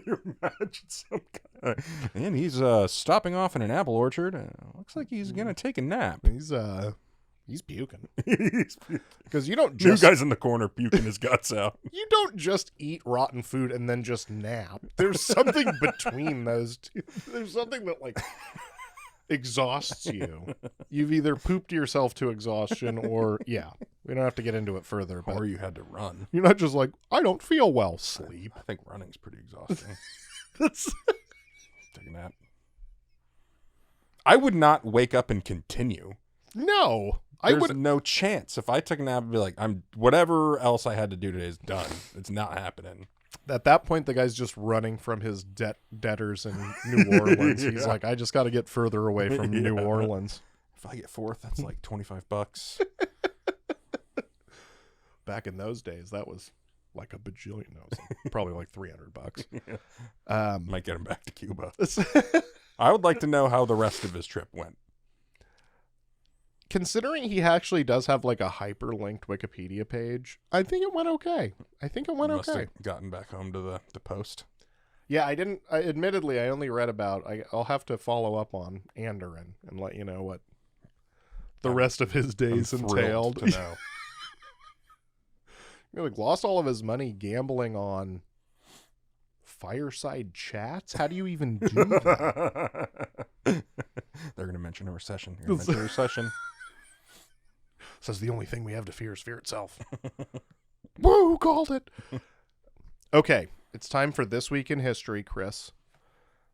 A: You imagine some guy, and he's stopping off in an apple orchard. Looks like he's gonna take a nap.
B: He's puking.
A: He's
B: Because you don't
A: new
B: just
A: guy's in the corner puking his guts out.
B: you don't just eat rotten food and then just nap. There's something between those two. There's something that like exhausts you. You've either pooped yourself to exhaustion or yeah, we don't have to get into it further. But
A: Or you had to run.
B: you're not just like, I don't feel well. Sleep.
A: I think running's pretty exhausting.
B: That's
A: Take a nap. I would not wake up and continue.
B: no.
A: There's no chance. If I took a nap, I'd be like, whatever else I had to do today is done. It's not happening.
B: At that point, the guy's just running from his debtors in New Orleans. He's
A: Yeah.
B: like, I just got to get further away from New Orleans.
A: If I get fourth, that's like $25.
B: Back in those days, that was like a bajillion. No, it was probably like $300.
A: Might get him back to Cuba. I would like to know how the rest of his trip went.
B: Considering he actually does have like a hyperlinked Wikipedia page, I think it went okay.
A: Must have gotten back home to the post.
B: Yeah, I didn't. Admittedly, I only read about. I'll have to follow up on Anderin and let you know what the rest of his days
A: I'm
B: entailed.
A: thrilled to know.
B: He like lost all of his money gambling on fireside chats. How do you even do that?
A: They're going to mention a recession. You're going to mention a recession.
B: Says the only thing we have to fear is fear itself. Woo, called it. Okay, it's time for This Week in History, Chris.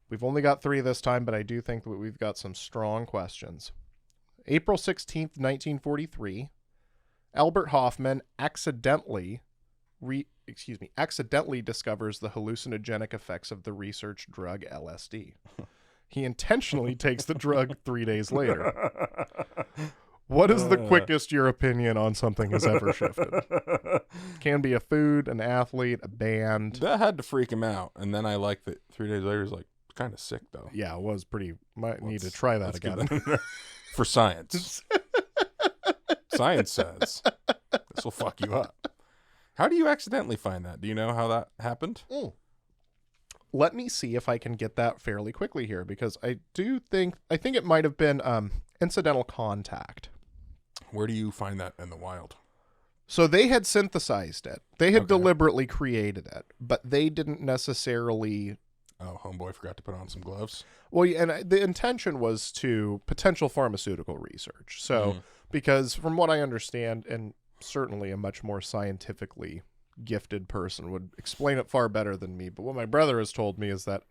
B: We've only got 3 this time, but I do think that we've got some strong questions. April 16th, 1943, Albert Hofmann accidentally discovers the hallucinogenic effects of the research drug LSD. He intentionally takes the drug 3 days later. What is the quickest your opinion on something has ever shifted? Can be a food, an athlete, a band.
A: That had to freak him out. And then I like that 3 days later, he's like, kind of sick, though.
B: Yeah, it was pretty. Might need to try that again.
A: For science. Science says this will fuck you up. How do you accidentally find that? Do you know how that happened?
B: Let me see if I can get that fairly quickly here, because I think it might have been incidental contact.
A: Where do you find that in the wild?
B: So they had synthesized it. They had deliberately created it, but they didn't necessarily...
A: Oh, homeboy forgot to put on some gloves.
B: Well, and the intention was to potential pharmaceutical research. So, because from what I understand, and certainly a much more scientifically gifted person would explain it far better than me, but what my brother has told me is that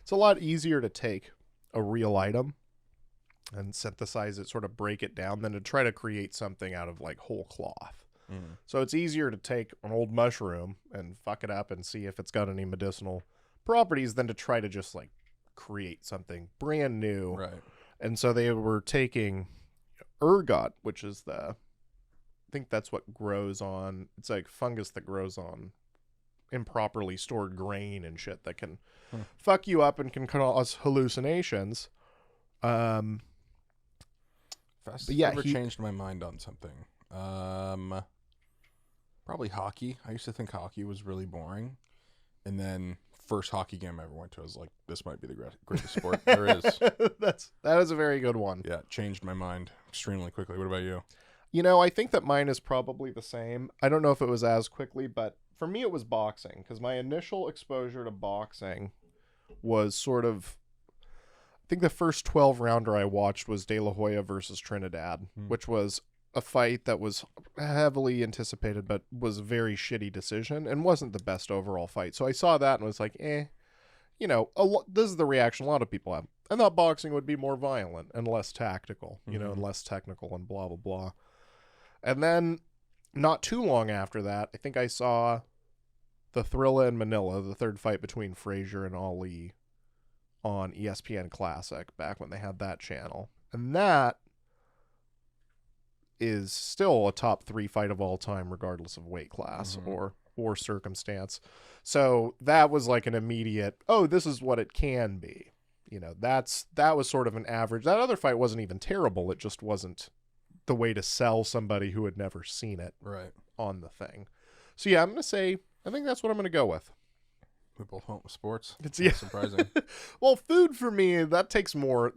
B: it's a lot easier to take a real item and synthesize it, sort of break it down, than to try to create something out of like whole cloth. So it's easier to take an old mushroom and fuck it up and see if it's got any medicinal properties than to try to just like create something brand new.
A: Right.
B: And so they were taking ergot, which is I think that's what grows on, it's like fungus that grows on improperly stored grain and shit that can fuck you up and can cause hallucinations.
A: Fast
B: But yeah,
A: ever changed my mind on something. Probably hockey. I used to think hockey was really boring. And then first hockey game I ever went to, I was like, this might be the greatest sport there is.
B: That is a very good one.
A: Yeah, it changed my mind extremely quickly. What about you?
B: You know, I think that mine is probably the same. I don't know if it was as quickly, but for me it was boxing, because my initial exposure to boxing was sort of, I think the first 12 rounder I watched was De La Hoya versus Trinidad, which was a fight that was heavily anticipated, but was a very shitty decision and wasn't the best overall fight. So I saw that and was like, you know, this is the reaction a lot of people have. I thought boxing would be more violent and less tactical, you know, and less technical and blah, blah, blah. And then not too long after that, I think I saw the Thrilla in Manila, the third fight between Frazier and Ali on ESPN Classic back when they had that channel. And that is still a top 3 fight of all time, regardless of weight class or circumstance. So that was like an immediate, oh, this is what it can be. You know, that was sort of an average. That other fight wasn't even terrible. It just wasn't the way to sell somebody who had never seen it
A: Right.
B: on the thing. So yeah, I'm going to say, I think that's what I'm going to go with.
A: We both went with sports.
B: It's
A: surprising.
B: Well, food for me, that takes more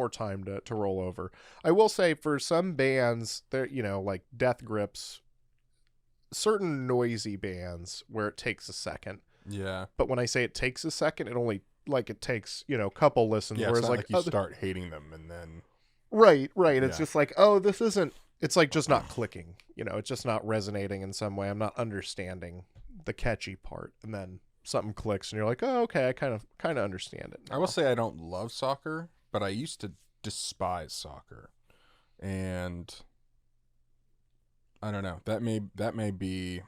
B: time to roll over. I will say for some bands, there, like Death Grips, certain noisy bands where it takes a second.
A: Yeah.
B: But when I say it takes a second, it only it takes, a couple listens.
A: Yeah,
B: whereas
A: it's not like you start hating them and then
B: Right. It's
A: Yeah.
B: just like, oh, this isn't, it's like just not clicking, it's just not resonating in some way. I'm not understanding the catchy part. And then something clicks and you're like, oh, okay, I kind of understand it now.
A: I will say I don't love soccer, but I used to despise soccer. And I don't know. That may be,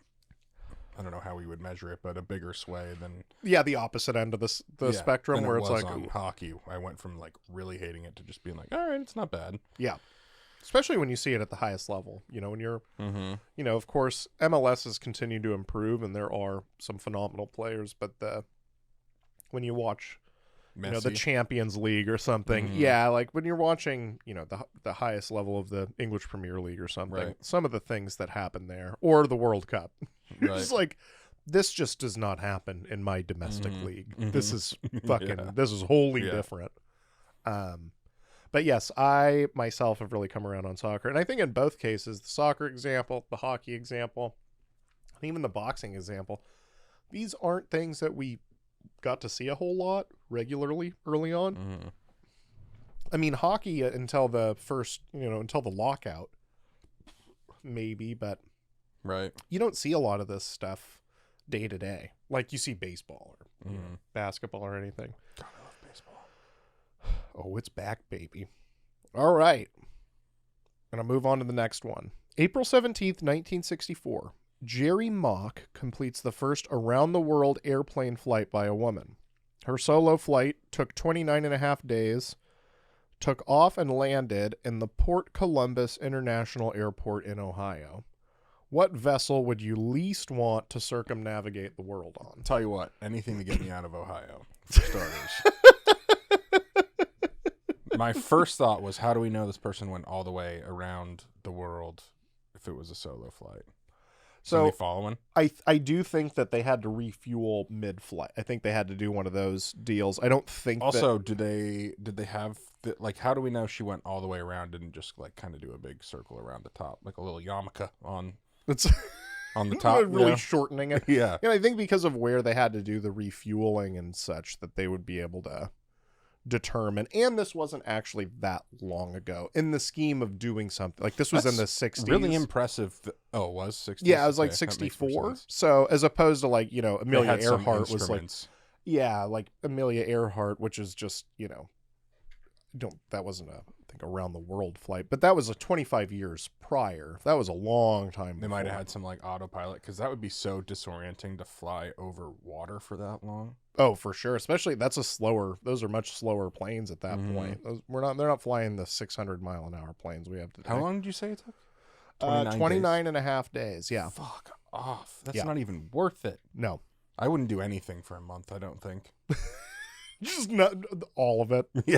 A: I don't know how we would measure it, but a bigger sway than
B: the opposite end of the spectrum, where it's like
A: on hockey. I went from like really hating it to just being like, all right, it's not bad.
B: Yeah. Especially when you see it at the highest level, when you're,
A: Mm-hmm.
B: of course, MLS has continued to improve and there are some phenomenal players, but when you watch, the Champions League or something, like when you're watching, the highest level of the English Premier League or something,
A: Right.
B: some of the things that happen there, or the World Cup, you're
A: Right.
B: just like, this just does not happen in my domestic league. This is fucking, this is wholly different. But yes, I myself have really come around on soccer. And I think in both cases, the soccer example, the hockey example, and even the boxing example, these aren't things that we got to see a whole lot regularly early on.
A: Mm-hmm.
B: I mean, hockey until the first, until the lockout, maybe, but
A: Right.
B: you don't see a lot of this stuff day to day. Like you see baseball or basketball or anything.
A: God, I love baseball.
B: Oh, it's back, baby. All right. Gonna move on to the next one. April 17th, 1964. Jerry Mock completes the first around-the-world airplane flight by a woman. Her solo flight took 29 and a half days, took off and landed in the Port Columbus International Airport in Ohio. What vessel would you least want to circumnavigate the world on?
A: Tell you what, anything to get me out of Ohio, for starters. My first thought was, how do we know this person went all the way around the world if it was a solo flight? Somebody following?
B: I do think that they had to refuel mid-flight. I think they had to do one of those deals. I don't think
A: also, did they have how do we know she went all the way around and just like kind of do a big circle around the top, like a little yarmulke on the top,
B: really shortening it.
A: Yeah.
B: And I think because of where they had to do the refueling and such, that they would be able to determine. And this wasn't actually that long ago in the scheme of doing something. Like this was in the 60s.
A: Really impressive. It was 60s?
B: Yeah, it was like
A: Okay,
B: 64. So as opposed to like, Amelia
A: They had some
B: Earhart was like,
A: instruments.
B: yeah, like Amelia Earhart, which is just, that wasn't around the world flight, but that was 25 years prior. That was a long time
A: They
B: before.
A: might have had some like autopilot, because that would be so disorienting to fly over water for that long.
B: Oh, for sure. Especially those are much slower planes at that
A: Mhm.
B: point. They're not flying the 600 mile an hour planes we have today.
A: How long did you say it took?
B: 29 and a half days. Yeah.
A: Fuck off. That's
B: Yeah.
A: not even worth it.
B: No.
A: I wouldn't do anything for a month, I don't think.
B: Just not all of it.
A: Yeah.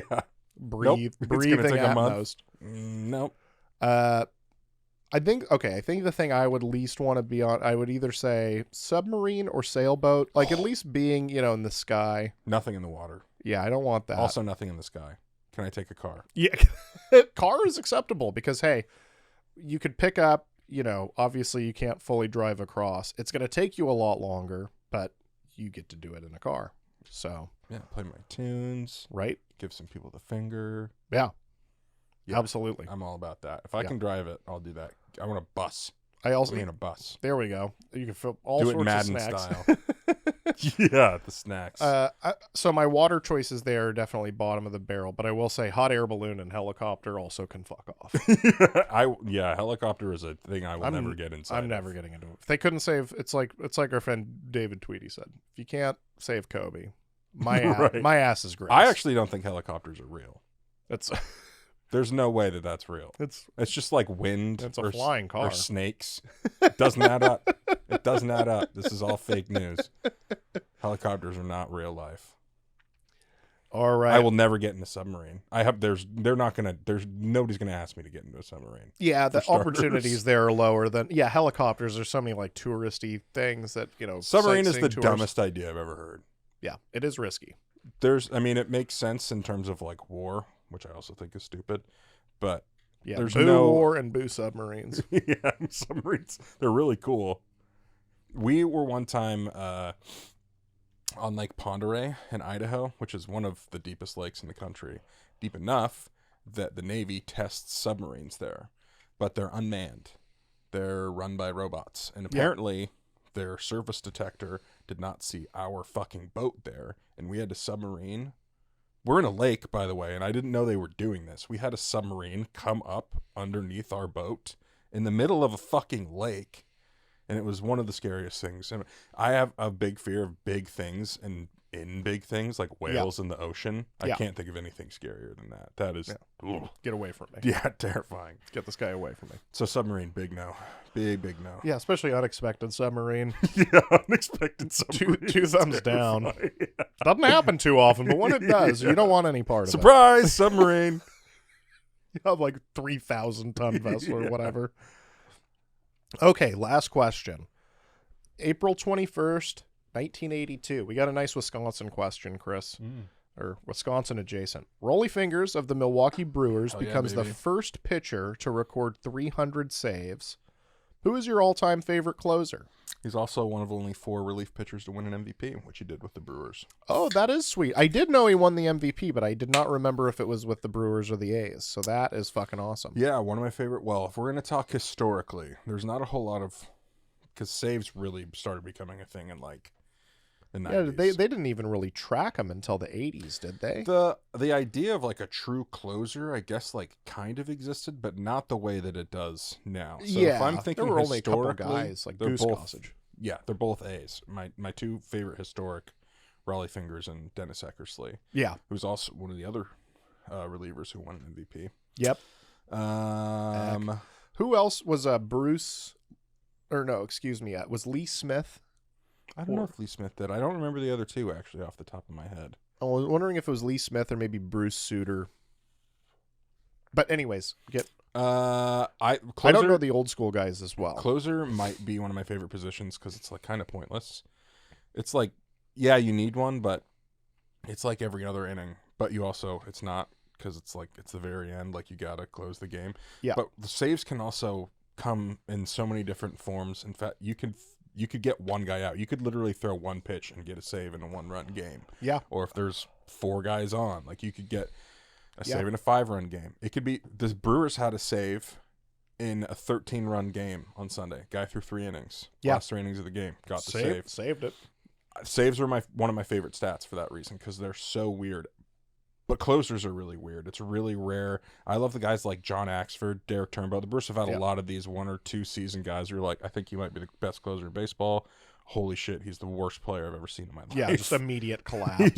B: Breathe.
A: It's gonna
B: Breathing
A: take a
B: at
A: month.
B: most.
A: Nope.
B: I think the thing I would least want to be on, I would either say submarine or sailboat, like at least being, in the sky.
A: Nothing in the water.
B: Yeah, I don't want that.
A: Also nothing in the sky. Can I take a car?
B: Yeah. Car is acceptable because, hey, you could pick up, obviously you can't fully drive across. It's going to take you a lot longer, but you get to do it in a car. So,
A: Yeah, play my tunes.
B: right?
A: Give some people the finger.
B: Yeah.
A: Yeah.
B: Absolutely.
A: I'm all about that. If I
B: Yeah.
A: can drive it, I'll do that. I want a bus.
B: I also,
A: Put me in a bus.
B: there we go. You can fill all
A: Do it
B: sorts
A: Madden
B: of snacks.
A: style. Yeah, the snacks.
B: So my water choices there are definitely bottom of the barrel, but I will say hot air balloon and helicopter also can fuck off.
A: Helicopter is a thing I will never get inside.
B: I'm never getting into it. If they couldn't save, it's like our friend David Tweedy said. If you can't save Kobe, my
A: Right.
B: my ass is great.
A: I actually don't think helicopters are real.
B: It's
A: There's no way that that's real.
B: it's
A: It's just like wind.
B: It's a
A: or,
B: flying car.
A: Or snakes. It doesn't add up. It doesn't add up. This is all fake news. Helicopters are not real life.
B: All right.
A: I will never get in a submarine. Nobody's gonna ask me to get into a submarine.
B: Yeah, the opportunities there are lower than helicopters are so many like touristy things that,
A: Submarine is the
B: sightseeing tours.
A: dumbest idea I've ever heard.
B: Yeah, it is risky.
A: It makes sense in terms of like war, which I also think is stupid, but
B: Yeah,
A: there's
B: boo
A: no
B: war and boo submarines.
A: yeah, submarines, they're really cool. We were one time on Lake Ponderay in Idaho, which is one of the deepest lakes in the country, deep enough that the Navy tests submarines there, but they're unmanned. They're run by robots, and apparently their surface detector did not see our fucking boat there, and we had a submarine. We're in a lake, by the way, and I didn't know they were doing this. We had a submarine come up underneath our boat in the middle of a fucking lake, and it was one of the scariest things. And I have a big fear of big things and in big things like whales in the ocean. I can't think of anything scarier than that. That is
B: Get away from me.
A: yeah, terrifying.
B: Get this guy away from me.
A: So submarine, big no. Big no.
B: Yeah, especially unexpected submarine.
A: Yeah, unexpected submarine.
B: Two thumbs down. Doesn't happen too often, but when it does, you don't want any part of
A: Surprise, submarine.
B: You have like 3,000 ton vessel or whatever. Okay, last question. April 21st, 1982. We got a nice Wisconsin question, Chris. Or Wisconsin adjacent. Rolly Fingers of the Milwaukee Brewers becomes the first pitcher to record 300 saves. Who is your all-time favorite closer?
A: He's also one of only 4 relief pitchers to win an MVP, which he did with the Brewers.
B: Oh, that is sweet. I did know he won the MVP, but I did not remember if it was with the Brewers or the A's. So that is fucking awesome.
A: Yeah, one of my favorite. Well, if we're going to talk historically, there's not a whole lot of... Because saves really started becoming a thing in like the 90s.
B: Yeah, they didn't even really track them until the 80s, did they?
A: The idea of like a true closer, I guess, like kind of existed, but not the way that it does now. So if I'm thinking
B: there were only a couple
A: historically,
B: guys like Goose Gossage.
A: Yeah, they're both A's. My 2 favorite historic, Raleigh Fingers and Dennis Eckersley.
B: Yeah,
A: who's also one of the other relievers who won an MVP.
B: Yep. Who else was Bruce? Or no, excuse me. Was Lee Smith?
A: I don't know if Lee Smith did. I don't remember the other 2 actually off the top of my head.
B: I was wondering if it was Lee Smith or maybe Bruce Sutter. But anyways, I don't know the old school guys as well.
A: Closer might be one of my favorite positions because it's like kind of pointless. It's like, yeah, you need one, but it's like every other inning. But it's not, because it's like it's the very end. Like you gotta close the game.
B: Yeah.
A: But the saves can also come in so many different forms. In fact, you could get one guy out. You could literally throw one pitch and get a save in a 1-run game.
B: Yeah.
A: Or if there's 4 guys on, like you could get a save in a 5-run game. It could be the Brewers had a save in a 13-run game on Sunday. Guy threw 3 innings.
B: Yeah.
A: Last 3 innings of the game. Got the save.
B: Saved it.
A: Saves are one of my favorite stats for that reason, because they're so weird. But closers are really weird. It's really rare. I love the guys like John Axford, Derek Turnbow. The Brewers have had a lot of these 1 or 2 season guys who are like, I think he might be the best closer in baseball. Holy shit, he's the worst player I've ever seen in my life.
B: Yeah, just immediate collapse.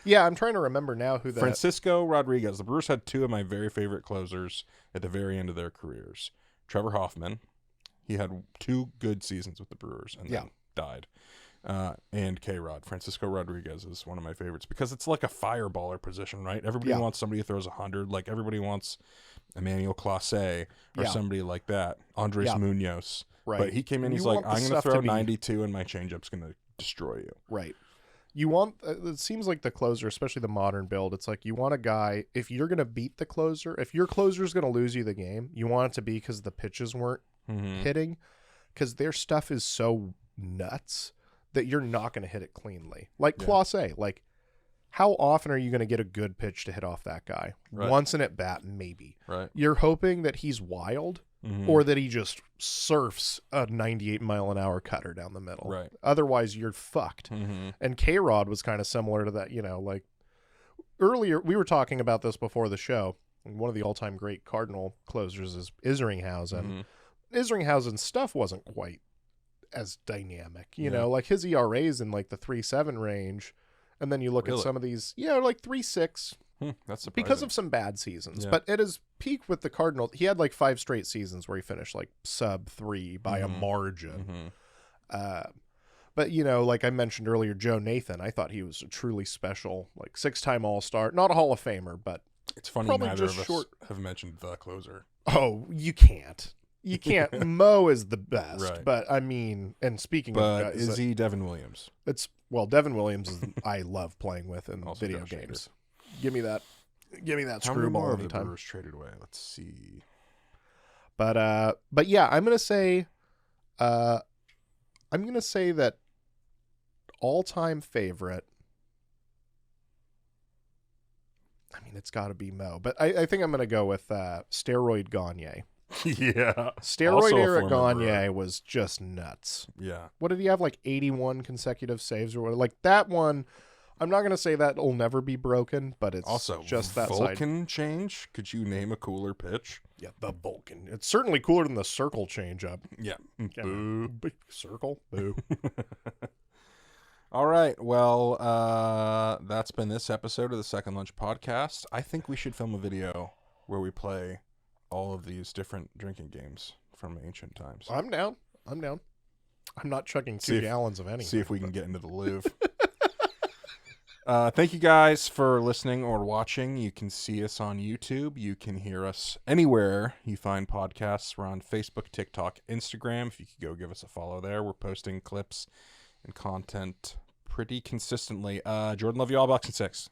B: Yeah, I'm trying to remember now who that...
A: Francisco Rodriguez. The Brewers had 2 of my very favorite closers at the very end of their careers. Trevor Hoffman. He had 2 good seasons with the Brewers and then died. And K-Rod. Francisco Rodriguez is one of my favorites because it's like a fireballer position, right? Everybody wants somebody who throws 100. Like everybody wants Emmanuel Clase or somebody like that. Andres Munoz. Right. But he came in, he's like, I'm going to throw 92 and my changeup's going to destroy you.
B: Right. You want, it seems like the closer, especially the modern build, it's like you want a guy, if you're going to beat the closer, if your closer's going to lose you the game, you want it to be because the pitches weren't hitting, because their stuff is so nuts that you're not going to hit it cleanly. Like Clase, like how often are you going to get a good pitch to hit off that guy? Right. Once in at bat, maybe.
A: Right.
B: You're hoping that he's wild or that he just surfs a 98-mile-an-hour cutter down the middle.
A: Right.
B: Otherwise, you're fucked. And K-Rod was kind of similar to that, like earlier, we were talking about this before the show. One of the all-time great Cardinal closers is Isringhausen. Isringhausen's stuff wasn't quite as dynamic, you know, like his ERA's in like the 3.7 range, and then you look at some of these, like 3.6.
A: That's surprising.
B: Because of some bad seasons, but at his peak with the Cardinals, he had like 5 straight seasons where he finished like sub 3 by a margin. But But, like I mentioned earlier, Joe Nathan, I thought he was a truly special, like 6-time All-Star. Not a Hall of Famer, but
A: it's funny
B: probably
A: neither
B: just
A: of us
B: short.
A: have mentioned the closer.
B: Oh, you can't. You can't. Mo is the best.
A: Right.
B: But, I mean, and speaking
A: But
B: of guys,
A: is he Devin Williams?
B: Devin Williams is I love playing with in
A: Also
B: video
A: Josh
B: games. Give me that
A: How many more
B: screwball
A: of the
B: anytime.
A: Brewers traded away? Let's see.
B: But yeah, I'm gonna say that all-time favorite. I mean, it's got to be Mo, but I think I'm gonna go with Steroid Gagne.
A: Yeah.
B: Steroid era Gagne was just nuts.
A: Yeah.
B: What did he have? Like 81 consecutive saves or what? Like that one. I'm not gonna say that will never be broken, but it's
A: Also
B: just that
A: Vulcan change. Could you name a cooler pitch?
B: Yeah, the Vulcan. It's certainly cooler than the circle changeup.
A: Yeah.
B: Boo. Circle. Boo.
A: All right. Well, that's been this episode of the Second Lunch Podcast. I think we should film a video where we play all of these different drinking games from ancient times.
B: I'm down. I'm not chugging 2 gallons of anything.
A: See if we can get into the Louvre. Thank you guys for listening or watching. You can see us on YouTube. You can hear us anywhere you find podcasts. We're on Facebook, TikTok, Instagram. If you could go give us a follow there. We're posting clips and content pretty consistently. Jordan, love you all. Bucks and 6.